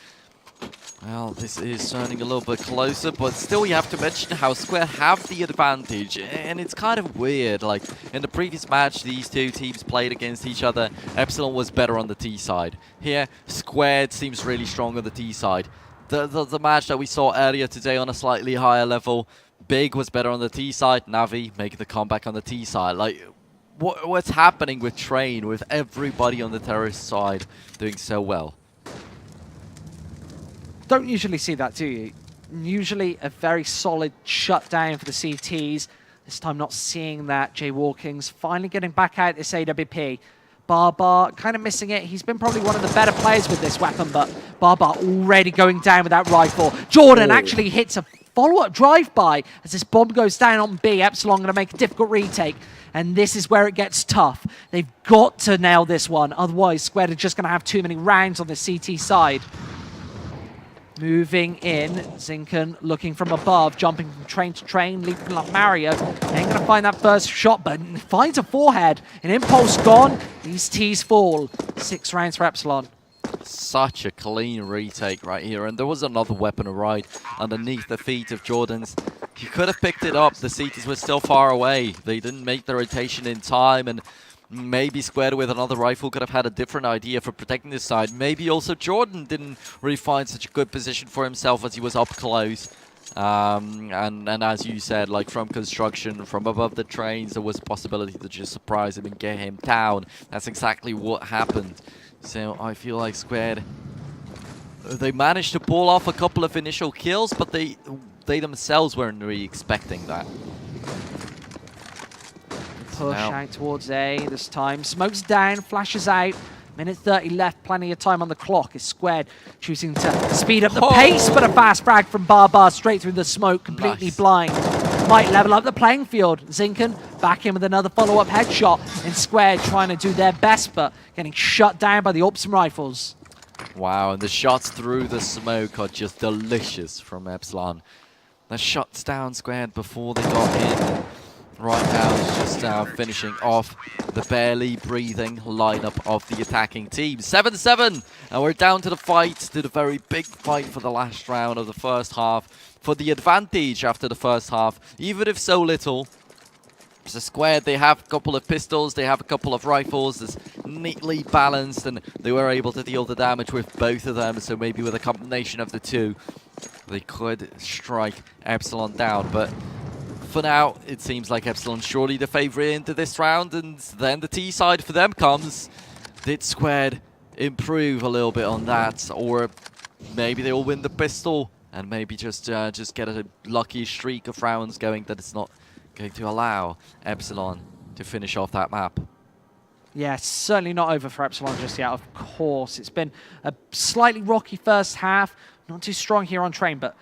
Well, this is turning a little bit closer, but still you have to mention how Square have the advantage, and it's kind of weird. Like, in the previous match, these two teams played against each other. Epsilon was better on the T side. Here, Squared seems really strong on the T side. The match that we saw earlier today on a slightly higher level, Big was better on the T side, Navi making the comeback on the T side. Like, what's happening with Train, with everybody on the terrorist side doing so well? Don't usually see that, do you? Usually a very solid shutdown for the CTs. This time not seeing that. Jaywalking's finally getting back out this AWP. Barbar kind of missing it. He's been probably one of the better players with this weapon, but Barbar already going down with that rifle. Jordan actually hits a follow-up drive-by as this bomb goes down on B. Epsilon going to make a difficult retake. And this is where it gets tough. They've got to nail this one. Otherwise, Squared are just going to have too many rounds on the CT side. Moving in, Zinken looking from above, jumping from train to train, leaping like Mario. Ain't going to find that first shot, but finds a forehead. An impulse gone. These T's fall. 6 rounds for Epsilon. Such a clean retake right here, and there was another weapon right underneath the feet of Jordan's. He could have picked it up. The CTs were still far away. They didn't make the rotation in time, and maybe Squared with another rifle could have had a different idea for protecting this side. Maybe also Jordan didn't really find such a good position for himself as he was up close. And as you said, like from construction, from above the trains, there was a possibility to just surprise him and get him down. That's exactly what happened. So I feel like Squared, they managed to pull off a couple of initial kills, but they themselves weren't really expecting that. Push out towards A this time. Smoke's down, flashes out. Minute 30 left, plenty of time on the clock. Is Squared choosing to speed up the pace, but a fast frag from Barbar straight through the smoke, completely blind. Might level up the playing field. Zinken back in with another follow-up headshot, and Squared trying to do their best, but getting shut down by the Epsilon rifles. Wow, and the shots through the smoke are just delicious from Epsilon. The shots down Squared before they got in. Right now, it's just finishing off the barely breathing lineup of the attacking team. 7-7, and we're down to the fight, to the very big fight for the last round of the first half, for the advantage after the first half, even if so little. So Squared, they have a couple of pistols, they have a couple of rifles, it's neatly balanced, and they were able to deal the damage with both of them, so maybe with a combination of the two, they could strike Epsilon down, but for now, it seems like Epsilon surely the favorite into this round, and then the T side for them comes. Did Squared improve a little bit on that, or maybe they'll win the pistol and maybe just get a lucky streak of rounds going that it's not going to allow Epsilon to finish off that map? Yeah, certainly not over for Epsilon just yet, of course. It's been a slightly rocky first half, not too strong here on train, but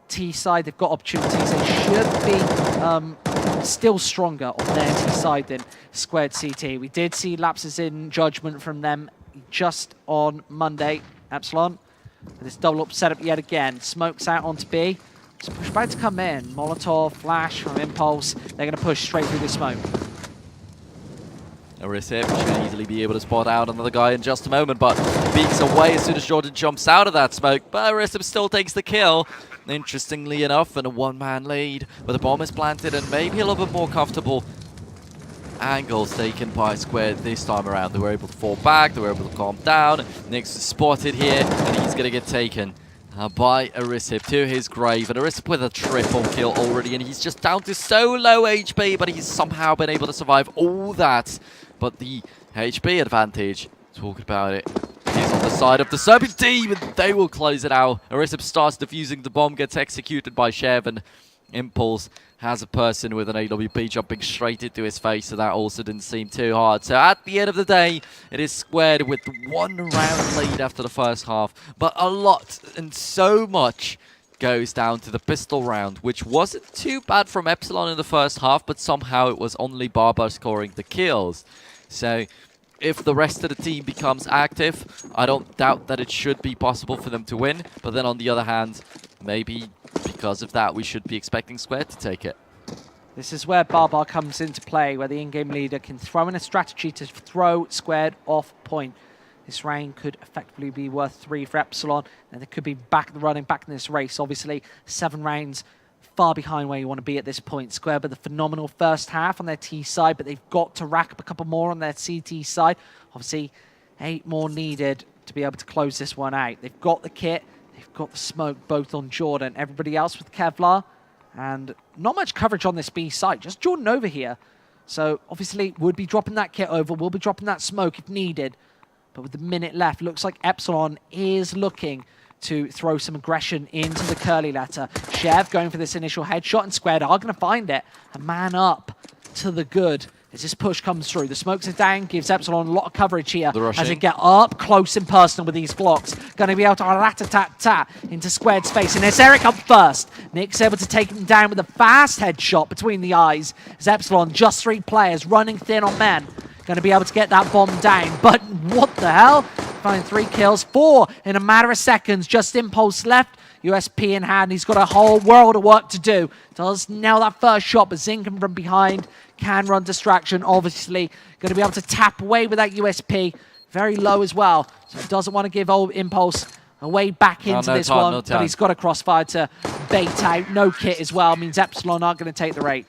T side, they've got opportunities. They should be still stronger on their T side than Squared CT. We did see lapses in judgment from them just on Monday. Epsilon, this double up setup yet again. Smokes out onto B. Just push back to come in. Molotov, flash from Impulse. They're going to push straight through the smoke. Erisip should easily be able to spot out another guy in just a moment, but beaks away as soon as Jordan jumps out of that smoke. But Erisip still takes the kill. Interestingly enough, and a one-man lead, but the bomb is planted and maybe a little bit more comfortable angles taken by Squared this time around. They were able to fall back, they were able to calm down. Nyx is spotted here, and he's going to get taken by Erisip to his grave. And Erisip with a triple kill already, and he's just down to so low HP, but he's somehow been able to survive all that. But the HP advantage, talk about it, is on the side of the Serbian team, and they will close it out. Erisip starts defusing the bomb, gets executed by Shev, and Impulse has a person with an AWP jumping straight into his face, so that also didn't seem too hard. So at the end of the day, it is Squared with 1 round lead after the first half, but a lot and so much goes down to the pistol round, which wasn't too bad from Epsilon in the first half, but somehow it was only Barbar scoring the kills. So if the rest of the team becomes active, I don't doubt that it should be possible for them to win. But then on the other hand, maybe because of that, we should be expecting Squared to take it. This is where Barbar comes into play, where the in-game leader can throw in a strategy to throw Squared off point. this round could effectively be worth 3 for Epsilon, and they could be back in the running, back in this race. Obviously, 7 rounds far behind where you want to be at this point. Square with a phenomenal first half on their T side, but they've got to rack up a couple more on their CT side. Obviously, 8 more needed to be able to close this one out. They've got the kit, they've got the smoke both on Jordan. Everybody else with Kevlar, and not much coverage on this B side, just Jordan over here. So obviously would be dropping that kit over, will be dropping that smoke if needed. But with the minute left, looks like Epsilon is looking to throw some aggression into the curly letter. Chev going for this initial headshot, and Squared are going to find it. A man up to the good as this push comes through. The smokes are down, gives Epsilon a lot of coverage here as they get up close and personal with these blocks. Going to be able to rat-a-tat-tat into Squared's face. And it's Eric up first. Nick's able to take him down with a fast headshot between the eyes. As Epsilon, just 3 players running thin on men. Going to be able to get that bomb down. But what the hell? Find 3 kills, 4 in a matter of seconds. Just Impulse left. USP in hand. He's got a whole world of work to do. Does nail that first shot, but Zinken from behind can run distraction. Obviously, going to be able to tap away with that USP. Very low as well. So he doesn't want to give old Impulse a way back into this one. But he's got a crossfire to bait out. No kit as well. Means Epsilon aren't going to take the rate.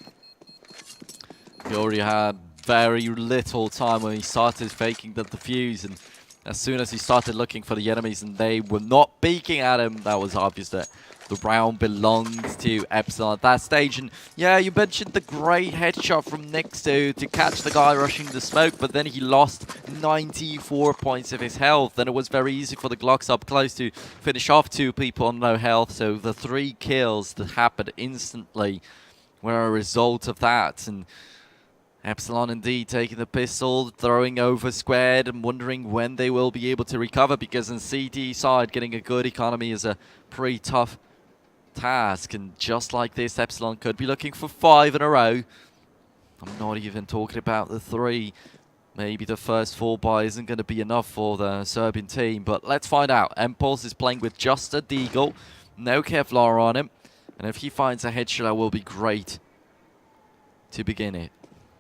He already had very little time when he started faking the defuse, and as soon as he started looking for the enemies and they were not peeking at him, that was obvious that the round belonged to Epsilon at that stage. And yeah, you mentioned the great headshot from Nyx to catch the guy rushing the smoke, but then he lost 94 points of his health, and it was very easy for the Glocks up close to finish off 2 people on no health. So the 3 kills that happened instantly were a result of that. And Epsilon indeed taking the pistol, throwing over Squared and wondering when they will be able to recover, because on CT side, getting a good economy is a pretty tough task. And just like this, Epsilon could be looking for 5 in a row. I'm not even talking about the 3. Maybe the first 4 buy isn't going to be enough for the Serbian team, but let's find out. Impulse is playing with just a Deagle, no Kevlar on him, and if he finds a headshot, that will be great to begin it.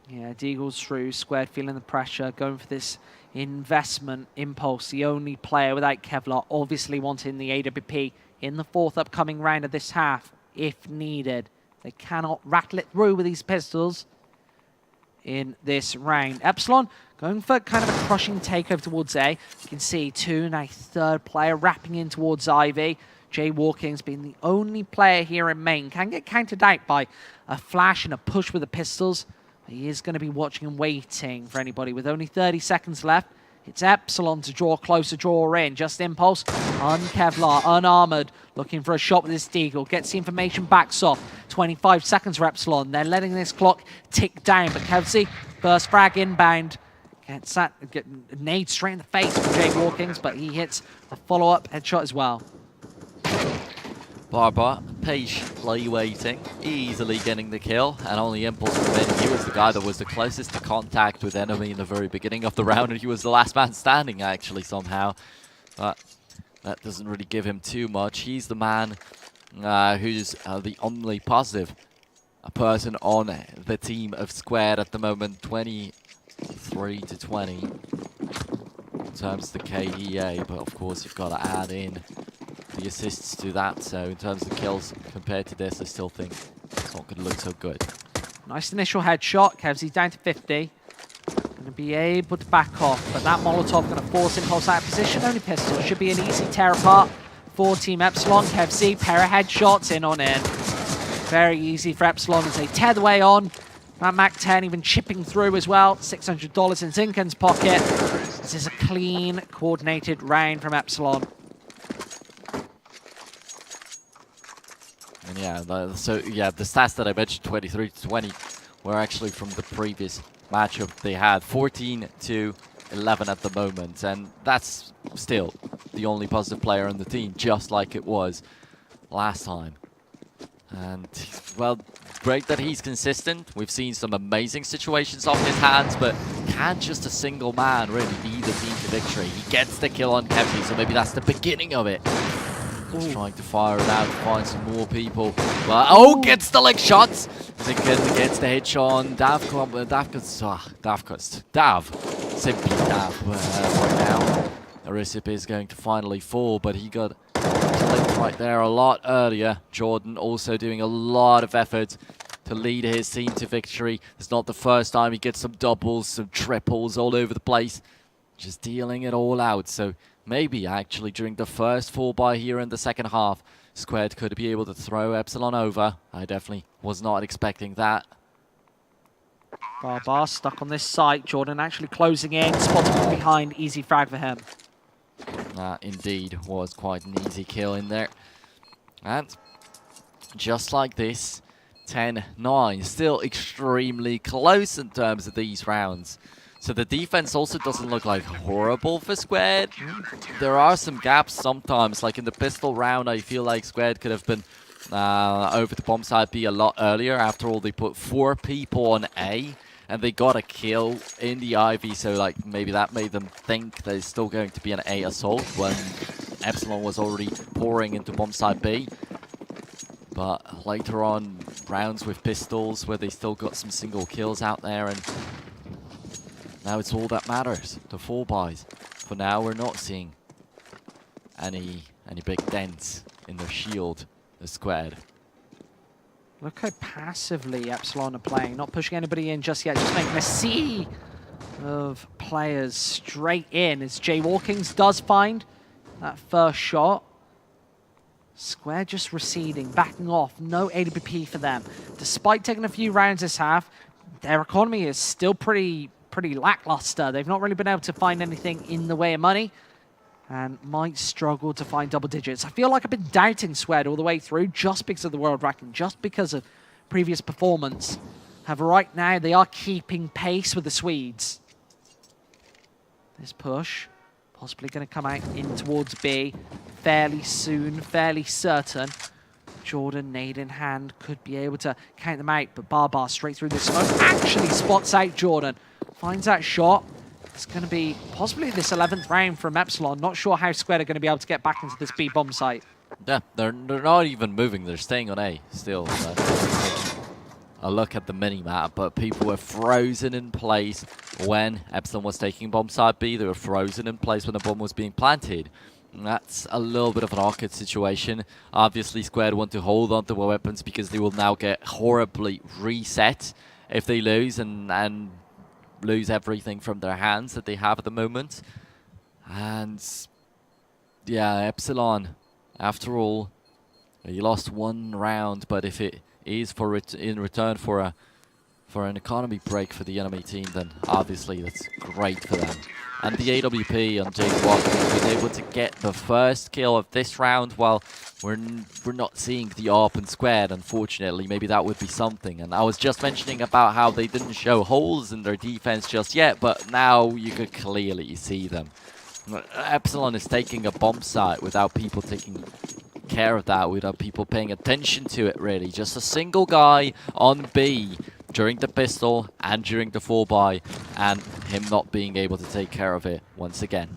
Yeah, Deagle's through. Squared feeling the pressure, going for this investment. Impulse, the only player without Kevlar, obviously wanting the AWP in the 4th upcoming round of this half, if needed. They cannot rattle it through with these pistols in this round. Epsilon going for kind of a crushing takeover towards A. You can see 2 and a 3rd player wrapping in towards Ivy. Jay Walking's been the only player here in main. Can get countered out by a flash and a push with the pistols. He is going to be watching and waiting for anybody with only 30 seconds left. It's Epsilon to draw closer, draw in. Just Impulse, un-Kevlar, unarmored, looking for a shot with this Deagle. Gets the information, backs off. 25 seconds for Epsilon. They're letting this clock tick down. But Kevsey, first frag inbound. Gets that, nade straight in the face from Jay Walkings, but he hits a follow-up headshot as well. Barbar patiently waiting, easily getting the kill, and only Impulse remaining. He was the guy that was the closest to contact with enemy in the very beginning of the round, and he was the last man standing actually somehow. But that doesn't really give him too much. He's the man who's the only positive person on the team of Squared at the moment, 23 to 20 in terms of the KDA, but of course you've got to add in the assists to that, so in terms of kills compared to this, I still think it's not going to look so good. Nice initial headshot. Kevsey down to 50. Going to be able to back off, but that Molotov going to force Impulse out of position. Only pistol. Should be an easy tear apart for Team Epsilon. Kevsey, pair of headshots in on in. Very easy for Epsilon as they tear the way on. That MAC-10 even chipping through as well. $600 in Zinken's pocket. This is a clean, coordinated round from Epsilon. And yeah, the stats that I mentioned, 23 to 20, were actually from the previous matchup they had. 14 to 11 at the moment, and that's still the only positive player on the team, just like it was last time. And, well, great that he's consistent. We've seen some amazing situations off his hands, but can just a single man really lead the team to victory? He gets the kill on Kevsey, so maybe that's the beginning of it. Just trying to fire it out to find some more people. But, oh, gets the leg shots! Gets the headshot on Dav. Simply Dav right now. Arisip is going to finally fall, but he got clipped right there a lot earlier. Jordan also doing a lot of effort to lead his team to victory. It's not the first time he gets some doubles, some triples all over the place. Just dealing it all out. So maybe actually during the first fall by here in the second half, Squared could be able to throw Epsilon over. I definitely was not expecting that. Barbar stuck on this site. Jordan actually closing in. Spotted from behind. Easy frag for him. That indeed was quite an easy kill in there. And just like this, 10-9. Still extremely close in terms of these rounds. So the defense also doesn't look like horrible for Squared. There are some gaps sometimes, like in the pistol round, I feel like Squared could have been over the bomb side B a lot earlier. After all, they put 4 people on A, and they got a kill in the Ivy, so like maybe that made them think there's still going to be an A assault when Epsilon was already pouring into bomb side B. But later on, rounds with pistols where they still got some single kills out there, and now it's all that matters, the 4-buys. For now, we're not seeing any big dents in their shield, the Squared. Look how passively Epsilon are playing, not pushing anybody in just yet, just making a sea of players straight in as Jaywalkings does find that first shot. Square just receding, backing off, no AWP for them. Despite taking a few rounds this half, their economy is still pretty lackluster. They've not really been able to find anything in the way of money and might struggle to find double digits. I feel like I've been doubting Squared all the way through just because of the world ranking, just because of previous performance. However, right now they are keeping pace with the Swedes. This push possibly going to come out in towards B fairly soon, fairly certain. Jordan, nade in hand, could be able to count them out, but Barbar straight through the smoke actually spots out Jordan. Finds that shot. It's going to be possibly this 11th round from Epsilon. Not sure how Squared are going to be able to get back into this B bomb site. Yeah, they're not even moving. They're staying on A still. A look at the mini-map, but people were frozen in place when Epsilon was taking bomb site B. They were frozen in place when the bomb was being planted. And that's a little bit of an awkward situation. Obviously, Squared want to hold on to their weapons because they will now get horribly reset if they lose and lose everything from their hands that they have at the moment. And yeah, Epsilon, after all, you lost 1 round, but if it is in return for an economy break for the enemy team, then obviously that's great for them. And the AWP on Jake Walker was able to get the first kill of this round. While we're not seeing the ARP and Squared, unfortunately. Maybe that would be something. And I was just mentioning about how they didn't show holes in their defense just yet, but now you could clearly see them. Epsilon is taking a bomb site without people taking care of that, without people paying attention to it, really. Just a single guy on B during the pistol and during the 4-buy, and him not being able to take care of it once again.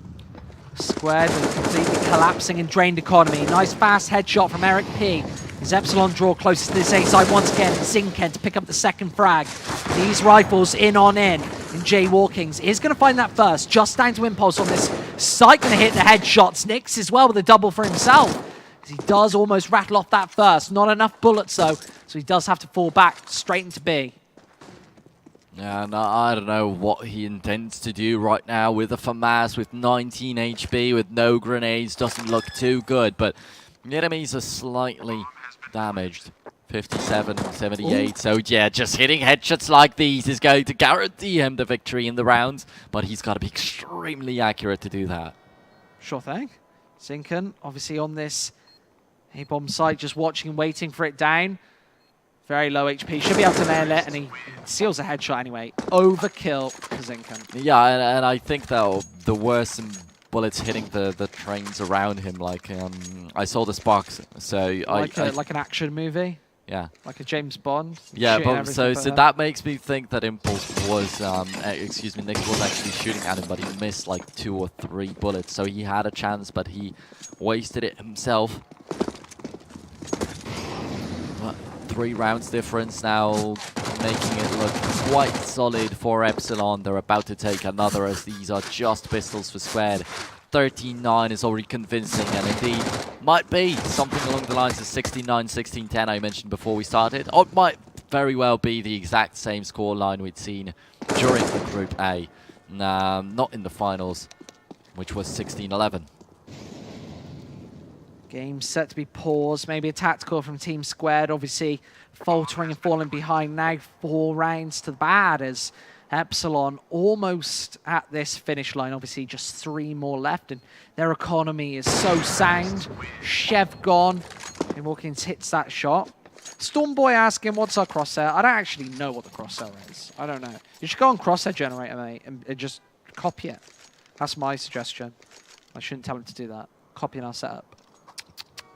Squared completely collapsing in drained economy. Nice fast headshot from Eric P. As Epsilon draw closest to this A side once again, Zinken to pick up the second frag. These rifles in on in. And Jaywalkings is going to find that first. Just down to Impulse on this site, going to hit the headshots. Nix as well with a double for himself. He does almost rattle off that first. Not enough bullets though, so he does have to fall back straight into B. Yeah, no, I don't know what he intends to do right now with a FAMAS with 19 HP, with no grenades. Doesn't look too good, but the enemies are slightly damaged. 57, 78. Ooh. So yeah, just hitting headshots like these is going to guarantee him the victory in the rounds, but he's got to be extremely accurate to do that. Sure thing. Zinken, obviously on this A-bomb site, just watching and waiting for it down. Very low HP, should be able to nail it, and he seals a headshot anyway. Overkill for Zinken. Yeah, and I think that there were some bullets hitting the trains around him. Like I saw the sparks, so like an action movie. Yeah, like a James Bond. Yeah, but so that makes me think that Impulse was, excuse me, Nick was actually shooting at him, but he missed like 2 or 3 bullets, so he had a chance, but he wasted it himself. 3 rounds difference now, making it look quite solid for Epsilon. They're about to take another, as these are just pistols for Squared. 13-9 is already convincing, and indeed might be something along the lines of 16-9, 16-10 I mentioned before we started. Or it might very well be the exact same scoreline we'd seen during the Group A, not in the finals, which was 16-11. Game set to be paused. Maybe a tactical from Team Squared. Obviously, faltering and falling behind now. 4 rounds to the bad as Epsilon almost at this finish line. Obviously, just 3 more left, and their economy is so sound. Chev gone. And Watkins hits that shot. Stormboy asking, what's our crosshair? I don't actually know what the crosshair is. I don't know. You should go on crosshair generator, mate, and just copy it. That's my suggestion. I shouldn't tell him to do that. Copying our setup.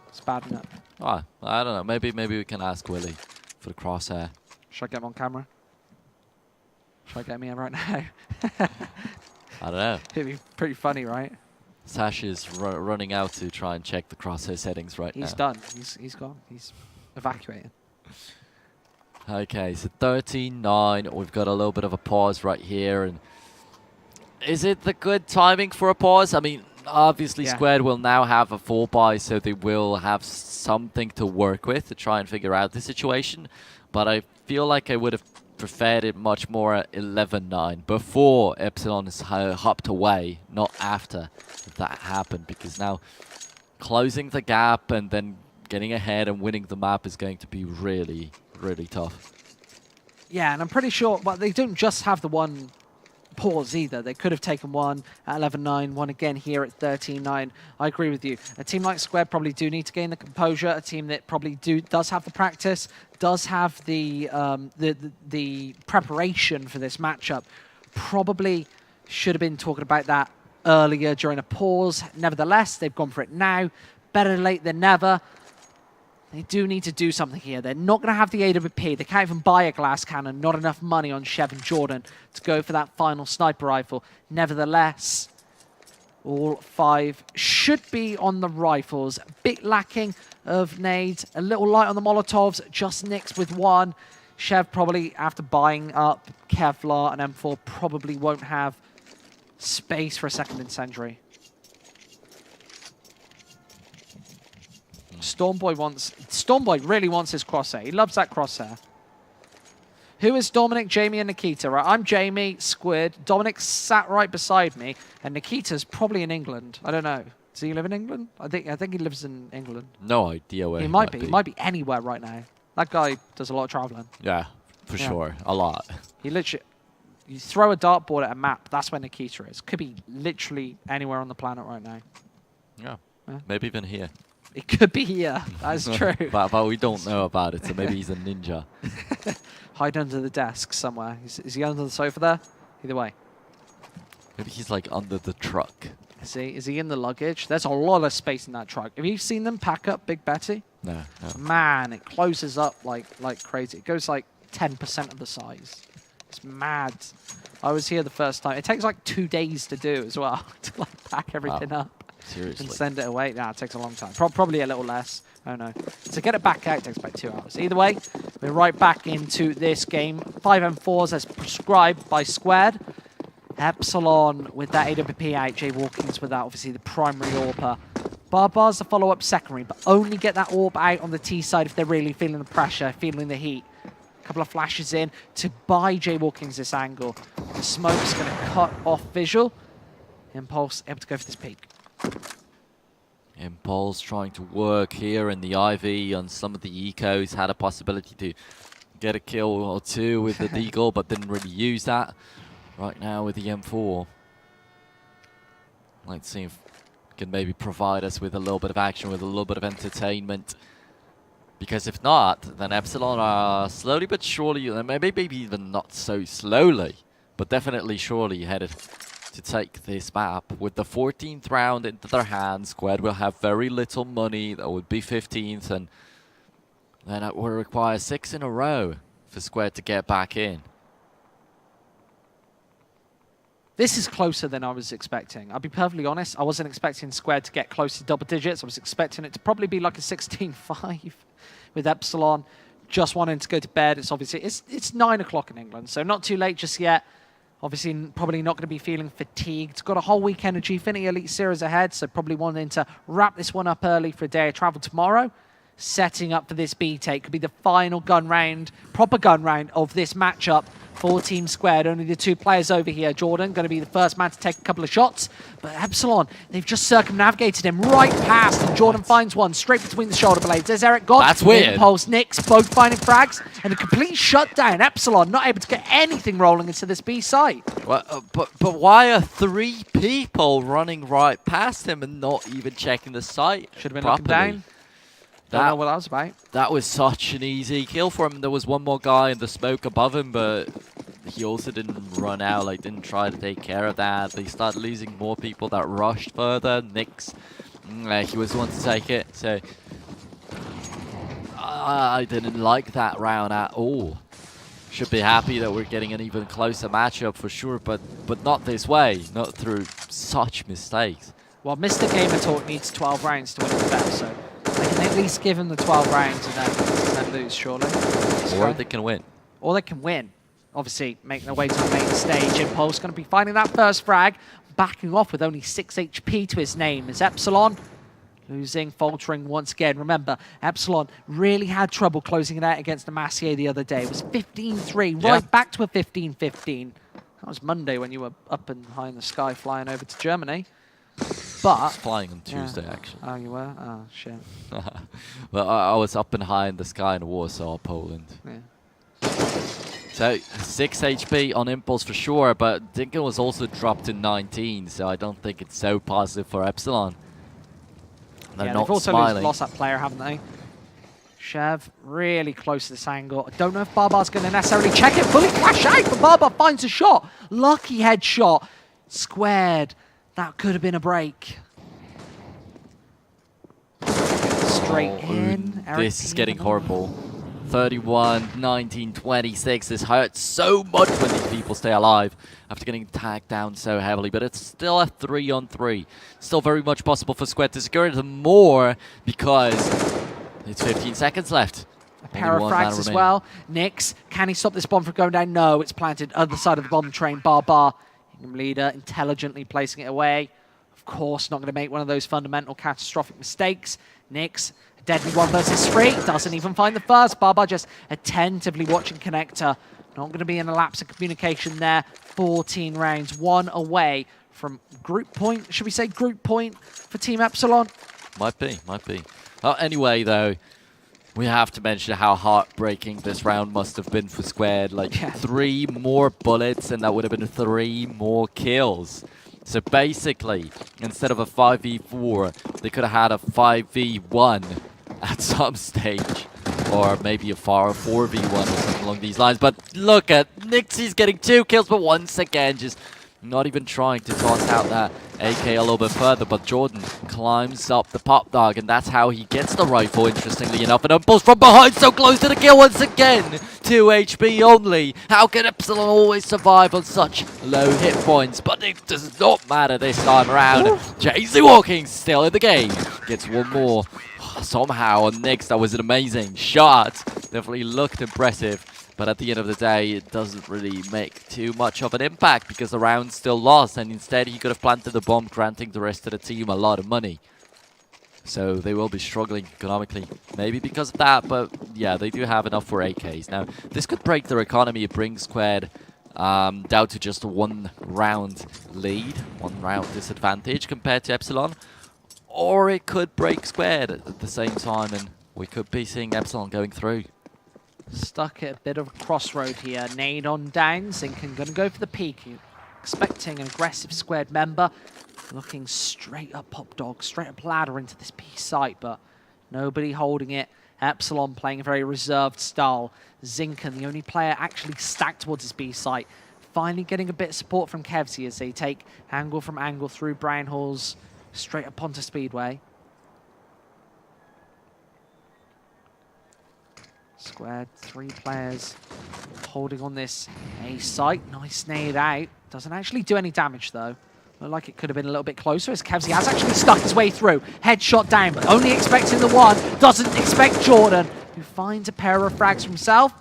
It's bad enough. Oh, I don't know. Maybe we can ask Willie for the crosshair. Should I get him on camera? Should I get me in right now? I don't know. It'd be pretty funny, right? Sash is running out to try and check the crosshair settings right now. He's done. He's gone. He's evacuating. Okay, so 13-9. We've got a little bit of a pause right here. And is it the good timing for a pause? I mean, obviously, Yeah. Squared will now have a 4-buy, so they will have something to work with to try and figure out the situation. But I feel like I would have preferred it much more at 11-9 before Epsilon has hopped away, not after that happened. Because now closing the gap and then getting ahead and winning the map is going to be really, really tough. Yeah, and I'm pretty sure, but they don't just have the one pause either. They could have taken one at 11-9, one again here at 13-9. I agree with you. A team like Square probably do need to gain the composure. A team that probably does have the practice, does have the preparation for this matchup. Probably should have been talking about that earlier during a pause. Nevertheless, they've gone for it now. Better late than never. They do need to do something here. They're not going to have the AWP. They can't even buy a glass cannon. Not enough money on Chev and Jordan to go for that final sniper rifle. Nevertheless, all 5 should be on the rifles. A bit lacking of nades. A little light on the Molotovs. Just Nix with 1. Chev probably, after buying up Kevlar and M4, probably won't have space for a second incendiary. Stormboy really wants his crosshair. He loves that crosshair. Who is Dominic, Jamie, and Nikita? Right, I'm Jamie, Squid. Dominic sat right beside me, and Nikita's probably in England. I don't know. Does he live in England? I think he lives in England. No idea where He might be. He might be anywhere right now. That guy does a lot of traveling. Yeah, for sure. A lot. He literally... You throw a dartboard at a map, that's where Nikita is. Could be literally anywhere on the planet right now. Yeah. Yeah. Maybe even here. It could be here. That's true. but we don't know about it, so maybe he's a ninja. Hide under the desk somewhere. Is he under the sofa there? Either way. Maybe he's like under the truck. Is he in the luggage? There's a lot of space in that truck. Have you seen them pack up Big Betty? No. Man, it closes up like crazy. It goes like 10% of the size. It's mad. I was here the first time. It takes like 2 days to do as well, to like pack everything up. Seriously. And send it away. Nah, it takes a long time. Probably a little less. I don't know. To get it back out, it takes about 2 hours. Either way, we're right back into this game. 5M4s as prescribed by Squared. Epsilon with that AWP out. Jay Walkins with that, obviously the primary AWPer. Barbar's the follow-up secondary, but only get that AWP out on the T side if they're really feeling the pressure, feeling the heat. A couple of flashes in to buy Jay Walkins this angle. The smoke's going to cut off visual. Impulse able to go for this peak. Impulse trying to work here in the IV on some of the ecos. Had a possibility to get a kill or 2 with the deagle, but didn't really use that. Right now with the M4. Let's see if it can maybe provide us with a little bit of action, with a little bit of entertainment. Because if not, then Epsilon are slowly but surely, maybe even not so slowly, but definitely surely headed to take this map. With the 14th round into their hands, Squad will have very little money. That would be 15th, and then it will require 6 in a row for Squad to get back in. This is closer than I was expecting. I'll be perfectly honest, I wasn't expecting Squared to get close to double digits. I was expecting it to probably be like a 16-5 with Epsilon. Just wanting to go to bed. It's obviously, it's 9 o'clock in England, so not too late just yet. Obviously, probably not going to be feeling fatigued. Got a whole week energy, Finny Elite Series ahead, so probably wanting to wrap this one up early for a day of travel tomorrow. Setting up for this B take. Could be the final gun round, proper gun round of this matchup for Team Squared. Only the 2 players over here. Jordan going to be the first man to take a couple of shots, but Epsilon, they've just circumnavigated him right past, and Jordan finds one straight between the shoulder blades. There's Eric gone. That's weird. Impulse, Nyx, both finding frags, and a complete shutdown. Epsilon not able to get anything rolling into this B site. Well, but why are 3 people running right past him and not even checking the site? Should have been properly? looking down. Don't know what that was about. That was such an easy kill for him. There was one more guy in the smoke above him, but he also didn't run out, like didn't try to take care of that. They started losing more people that rushed further. Nyx, he was the one to take it. So I didn't like that round at all. Should be happy that we're getting an even closer matchup for sure, but not this way, not through such mistakes. Well, Mr. Gamer Talk needs 12 rounds to win the bet, so they can at least give him the 12 rounds and then lose, surely. Or they can win. Or they can win. Obviously, making their way to the main stage. Impulse going to be finding that first frag. Backing off with only 6 HP to his name is Epsilon. Losing, faltering once again. Remember, Epsilon really had trouble closing it out against the Massier the other day. It was 15-3, right back to a 15-15. That was Monday when you were up and high in the sky flying over to Germany. But flying on Tuesday, actually. Oh, you were? Oh, shit. Well, I was up and high in the sky in Warsaw, Poland. Yeah. So 6 HP on Impulse for sure, but Dinkin was also dropped to 19, so I don't think it's so positive for Epsilon. They're not they've also smiling. lost that player, haven't they? Chev really close to this angle. I don't know if Barbar's going to necessarily check it. Fully flash out, but Barbar finds a shot. Lucky headshot. Squared. That could have been a break. Straight in. This is getting horrible. 31, 19, 26. This hurts so much when these people stay alive after getting tagged down so heavily. But it's still a 3-on-3. Still very much possible for Square to secure it more because it's 15 seconds left. A pair of frags as well. Nyx, can he stop this bomb from going down? No, it's planted other side of the bomb train. Barbar, leader, intelligently placing it away. Of course, not going to make one of those fundamental catastrophic mistakes. Nyx, a deadly 1 versus 3, doesn't even find the first. Barbar just attentively watching Connector. Not going to be in a lapse of communication there. 14 rounds, 1 away from group point. Should we say group point for Team Epsilon? Might be, might be. Anyway, though, we have to mention how heartbreaking this round must have been for Squared. Like 3 more bullets and that would have been 3 more kills. So basically, instead of a 5v4, they could have had a 5v1 at some stage. Or maybe a 4v1 or something along these lines. But look at Nixie's getting 2 kills, but once again, just not even trying to toss out that AK a little bit further, but Jordan climbs up the pop dog, and that's how he gets the rifle, interestingly enough. And Impulse from behind, so close to the kill once again. 2 HP only. How can Epsilon always survive on such low hit points? But it does not matter this time around. Jay-Z Walking still in the game. Gets 1 more. Somehow on Nyx, that was an amazing shot. Definitely looked impressive. But at the end of the day, it doesn't really make too much of an impact because the round's still lost, and instead he could have planted the bomb, granting the rest of the team a lot of money. So they will be struggling economically, maybe because of that, but yeah, they do have enough for AKs. Now, this could break their economy, bring Squared down to just a 1 round lead, 1 round disadvantage compared to Epsilon. Or it could break Squared at the same time, and we could be seeing Epsilon going through. Stuck at a bit of a crossroad here. Nade on down. Zinken going to go for the peak. Expecting an aggressive Squared member. Looking straight up Pop Dog, straight up ladder into this P site, but nobody holding it. Epsilon playing a very reserved style. Zinken, the only player actually stacked towards his B site. Finally getting a bit of support from Kevsey as they take angle from angle through Brown Halls, straight up onto Speedway. Squared, 3 players holding on this A site. Nice nade out. Doesn't actually do any damage though. Looked like it could have been a little bit closer as Kevsey has actually stuck his way through. Headshot down, but only expecting the 1. Doesn't expect Jordan, who finds a pair of frags for himself.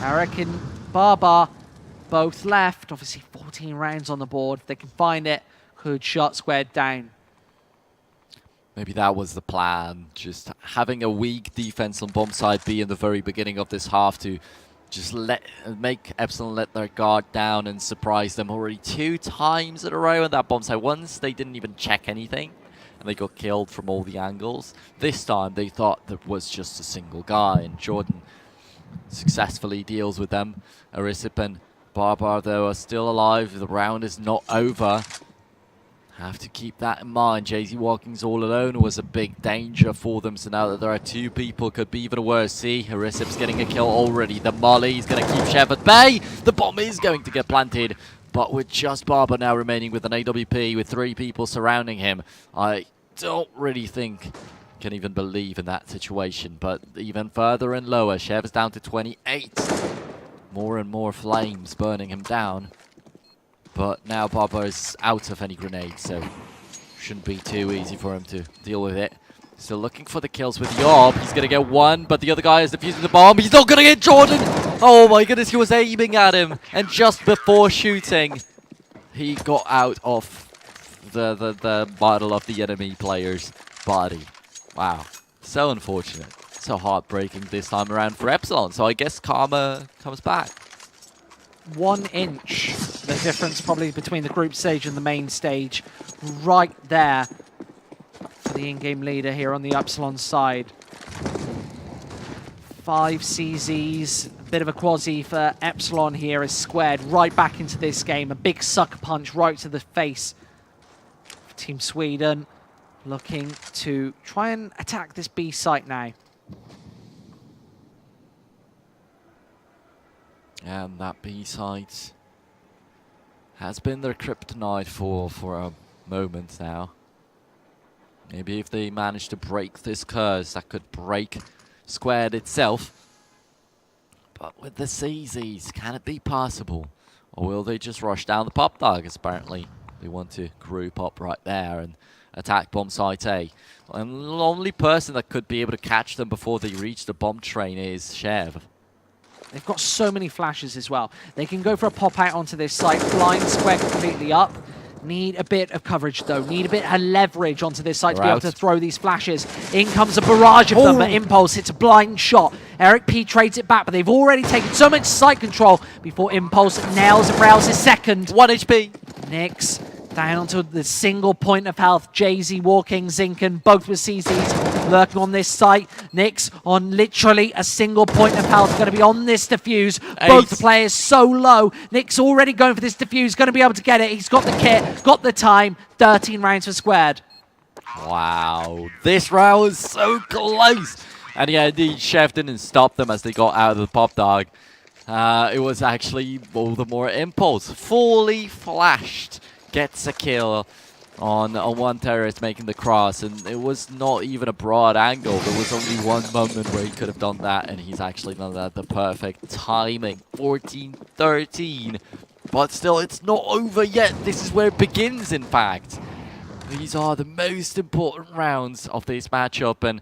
Eric and Barbar both left. Obviously 14 rounds on the board. If they can find it, could shut Squared down. Maybe that was the plan, just having a weak defense on bomb side B in the very beginning of this half to just make Epsilon let their guard down and surprise them already 2 times in a row on that bomb side. Once they didn't even check anything and they got killed from all the angles. This time they thought there was just a single guy, and Jordan successfully deals with them. Arisip and Barbar though are still alive. The round is not over. Have to keep that in mind. Jay-Z Walking's all alone was a big danger for them. So now that there are 2 people, could be even worse. See, Arisip's getting a kill already. The Molly's going to keep Chef at bay. The bomb is going to get planted. But with just Barber now remaining with an AWP, with 3 people surrounding him, I don't really think, can even believe in that situation. But even further and lower, Chef is down to 28. More and more flames burning him down. But now Barber is out of any grenades, so shouldn't be too easy for him to deal with it. Still looking for the kills with Yob. He's going to get 1, but the other guy is defusing the bomb. He's not going to get Jordan! Oh my goodness, he was aiming at him. And just before shooting, he got out of the battle of the enemy player's body. Wow, so unfortunate. So heartbreaking this time around for Epsilon. So I guess Karma comes back. 1 inch, the difference probably between the group stage and the main stage, right there for the in-game leader here on the Epsilon side. 5 CZs, a bit of a quasi for Epsilon here as Squared right back into this game. A big sucker punch right to the face. Team Sweden looking to try and attack this B site now. And that B site has been their kryptonite for a moment now. Maybe if they manage to break this curse, that could break Squared itself. But with the CZs, can it be possible? Or will they just rush down the pop dog? As apparently they want to group up right there and attack bomb site A. And the only person that could be able to catch them before they reach the bomb train is Chev. They've got so many flashes as well. They can go for a pop out onto this site, blind Square completely up. Need a bit of coverage though, need a bit of leverage onto this site to be able to throw these flashes. In comes a barrage of them, but Impulse hits a blind shot. Eric P trades it back, but they've already taken so much site control before Impulse nails and rails his second. 1 HP. Nix down onto the single point of health. Jay-Z, Walking, Zinken, both with CZs lurking on this site. Nix on literally a single point of health, going to be on this defuse. Both players so low. Nix already going for this defuse, going to be able to get it. He's got the kit, got the time. 13 rounds for Squared. Wow, this round was so close. And yeah, indeed, Chef didn't stop them as they got out of the pop dog. It was actually all the more Impulse. Fully flashed. Gets a kill on one terrorist making the cross, and it was not even a broad angle. There was only one moment where he could have done that, and he's actually done that. The perfect timing. 14-13. But still, it's not over yet. This is where it begins, in fact. These are the most important rounds of this matchup, and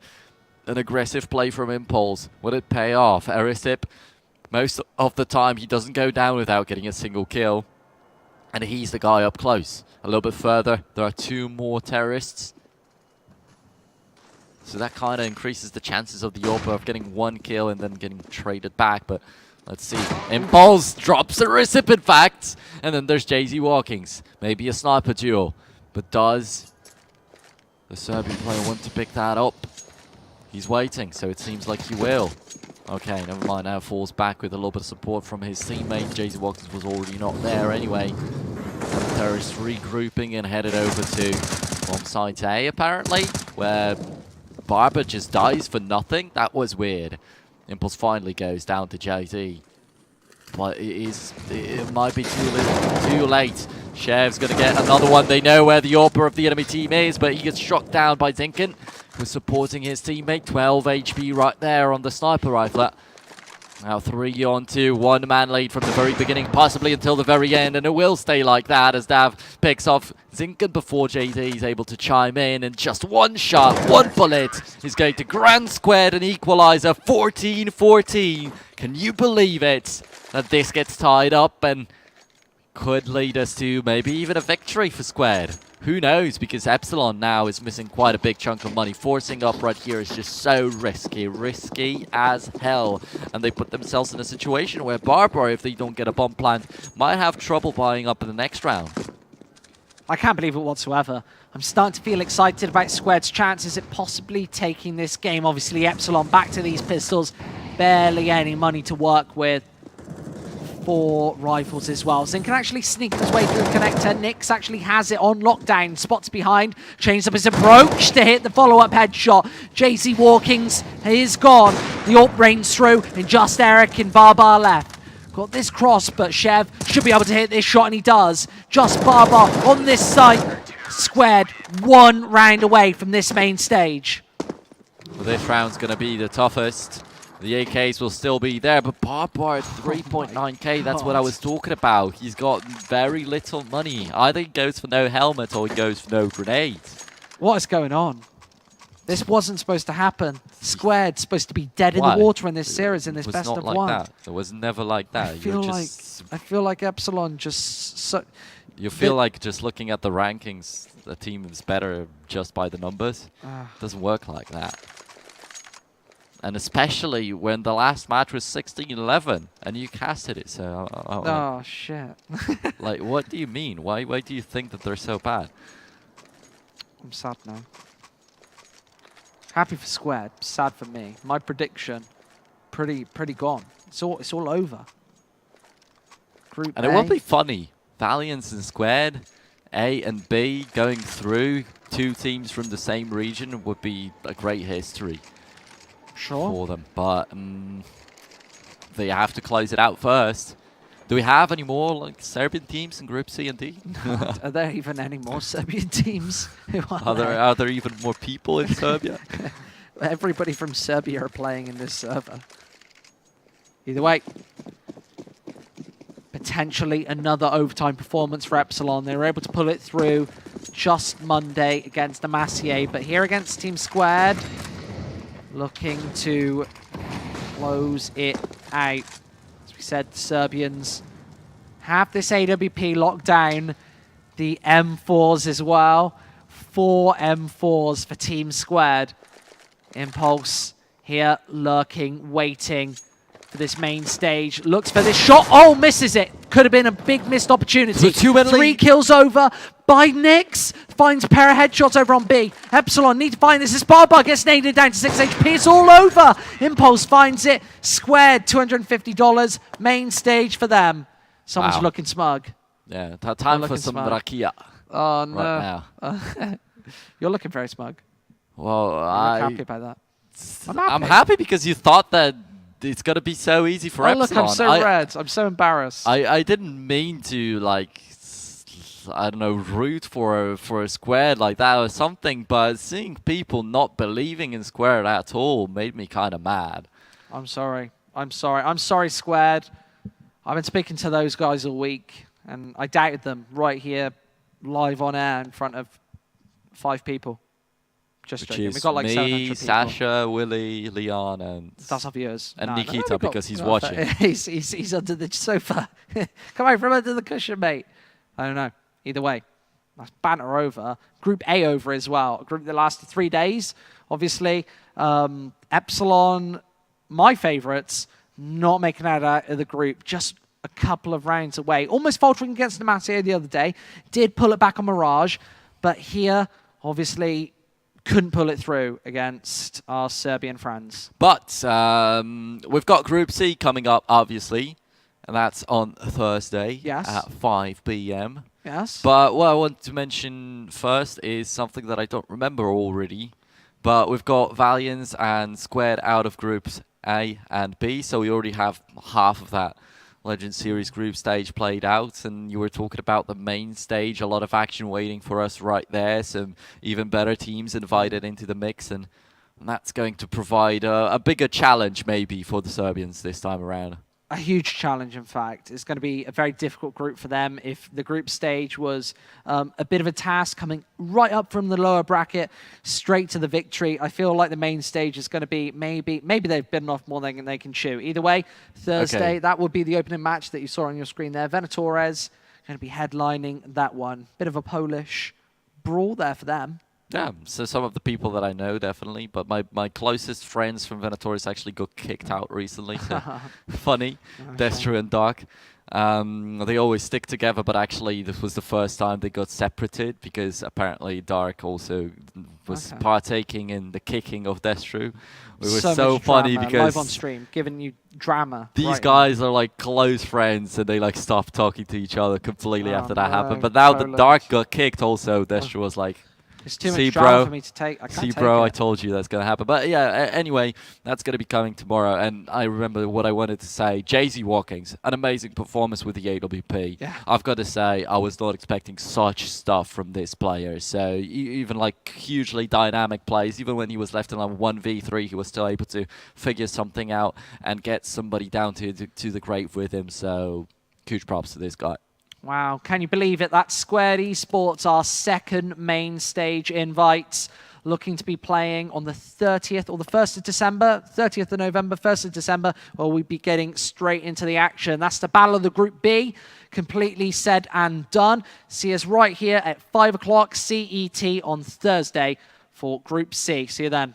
an aggressive play from Impulse. Would it pay off? Arisip, most of the time, he doesn't go down without getting a single kill. And he's the guy up close. A little bit further, there are 2 more terrorists. So that kind of increases the chances of the Yorpa of getting 1 kill and then getting traded back. But let's see. Impulse drops a recip, in fact. And then there's Jay-Z Walkings. Maybe a sniper duel. But does the Serbian player want to pick that up? He's waiting, so it seems like he will. Okay, never mind. Now falls back with a little bit of support from his teammate. Jay-Z Walkins was already not there anyway. And the terrorists regrouping and headed over to bomb site A, apparently, where Barber just dies for nothing. That was weird. Impulse finally goes down to Jay-Z. But it might be too late. Chev's going to get another one. They know where the Yorpa of the enemy team is, but he gets shot down by Zinken, who's supporting his teammate. 12 HP right there on the sniper rifler. Now 3-on-2, one-man lead from the very beginning, possibly until the very end, and it will stay like that as Dav picks off Zinken before JD is able to chime in, and just one shot, one bullet is going to grant Squared an equalizer, 14-14. Can you believe it, that this gets tied up and could lead us to maybe even a victory for Squared? Who knows, because Epsilon now is missing quite a big chunk of money. Forcing up right here is just so risky as hell. And they put themselves in a situation where Barbara, if they don't get a bomb plant, might have trouble buying up in the next round. I can't believe it whatsoever. I'm starting to feel excited about Squared's chances at possibly taking this game. Obviously, Epsilon back to these pistols. Barely any money to work with. 4 rifles as well. Zin can actually sneak his way through the connector. Nyx actually has it on lockdown. Spots behind. Changes up his approach to hit the follow-up headshot. JC Walkings is gone. The AWP rains through, and just Eric and Barbar left. Got this cross, but Chev should be able to hit this shot, and he does. Just Barbar on this site. Squared 1 round away from this main stage. Well, this round's going to be the toughest. The AKs will still be there, but Barbar at 3.9k, that's what I was talking about. He's got very little money. Either he goes for no helmet or he goes for no grenades. What is going on? This wasn't supposed to happen. Squared's supposed to be dead in the water in this series, in this best of one. That. It was never like that. I feel like Epsilon just... You feel like just looking at the rankings, the team is better just by the numbers. It doesn't work like that. And especially when the last match was 16-11 and you casted it, so... Oh, shit. Like, what do you mean? Why do you think that they're so bad? I'm sad now. Happy for Squared, sad for me. My prediction, pretty gone. It's all over. Group And A. it will be funny. Valiance and Squared, A and B, going through 2 teams from the same region would be a great history. Sure. For them, but they have to close it out first. Do we have any more like Serbian teams in Group C and D? Are there even any more Serbian teams? Are there even more people in Serbia? Everybody from Serbia are playing in this server. Either way, potentially another overtime performance for Epsilon. They were able to pull it through just Monday against Amassier, but here against Team Squared, looking to close it out. As we said, the Serbians have this AWP locked down. The M4s as well. 4 M4s for Team Squared. Impulse here lurking, waiting for this main stage. Looks for this shot. Oh, misses it. Could have been a big missed opportunity. 3 kills over by Nyx. Finds a pair of headshots over on B. Epsilon need to find this. This Barbar gets naded down to 6 HP. It's all over. Impulse finds it. Squared, $250. Main stage for them. Someone's looking smug. Yeah, time for some rakia. Oh, no. Right now. You're looking very smug. Well, I'm happy about that. I'm happy because you thought that it's going to be so easy for Epsilon. Look, I'm so red. I'm so embarrassed. I didn't mean to, like, I don't know, root for a Squared like that or something, but seeing people not believing in Squared at all made me kind of mad. I'm sorry. I'm sorry, Squared. I've been speaking to those guys all week, and I doubted them right here, live on air in front of 5 people. Just joking. We got like 700 people. Sasha, Willie, Leon, and that's our viewers. And Nikita because he's watching. He's under the sofa. Come out from under the cushion, mate. I don't know. Either way, that's banter over. Group A over as well. A group that lasted 3 days. Obviously, Epsilon, my favorites, not making it out of the group. Just a couple of rounds away. Almost faltering against the Massier the other day. Did pull it back on Mirage. But here, obviously, couldn't pull it through against our Serbian friends. But we've got Group C coming up, obviously. And that's on Thursday at 5 p.m. Yes. But what I want to mention first is something that I don't remember already. But we've got Valiance and Squared out of Groups A and B. So we already have half of that Legend Series group stage played out, and you were talking about the main stage, a lot of action waiting for us right there, some even better teams invited into the mix, and And that's going to provide a bigger challenge maybe for the Serbians this time around. A huge challenge, in fact. It's going to be a very difficult group for them. If the group stage was a bit of a task coming right up from the lower bracket straight to the victory, I feel like the main stage is going to be maybe they've bitten off more than they can chew. Either way, Thursday, that would be the opening match that you saw on your screen there. Venatores going to be headlining that one. Bit of a Polish brawl there for them. Yeah, so some of the people that I know, definitely. But my closest friends from Venatores actually got kicked out recently. So funny. Destro and Dark. They always stick together, but actually this was the first time they got separated because apparently Dark also was partaking in the kicking of Destro. It was so funny because live on stream, giving you drama. These guys are like close friends, and they like stopped talking to each other completely after that happened. But now that Dark got kicked, also Destro was like, it's too much drama for me to take. I can't take bro, it. I told you that's going to happen. But yeah, anyway, that's going to be coming tomorrow. And I remember what I wanted to say. Jay-Z Walkings, an amazing performance with the AWP. Yeah. I've got to say, I was not expecting such stuff from this player. So even like hugely dynamic plays, even when he was left in like 1v3, he was still able to figure something out and get somebody down to the grave with him. So huge props to this guy. Wow, can you believe it? That's Squared Esports, our second main stage invite, looking to be playing on the 30th or the 1st of December, 30th of November, 1st of December, where we'll be getting straight into the action. That's the Battle of the Group B, completely said and done. See us right here at 5 o'clock CET on Thursday for Group C. See you then.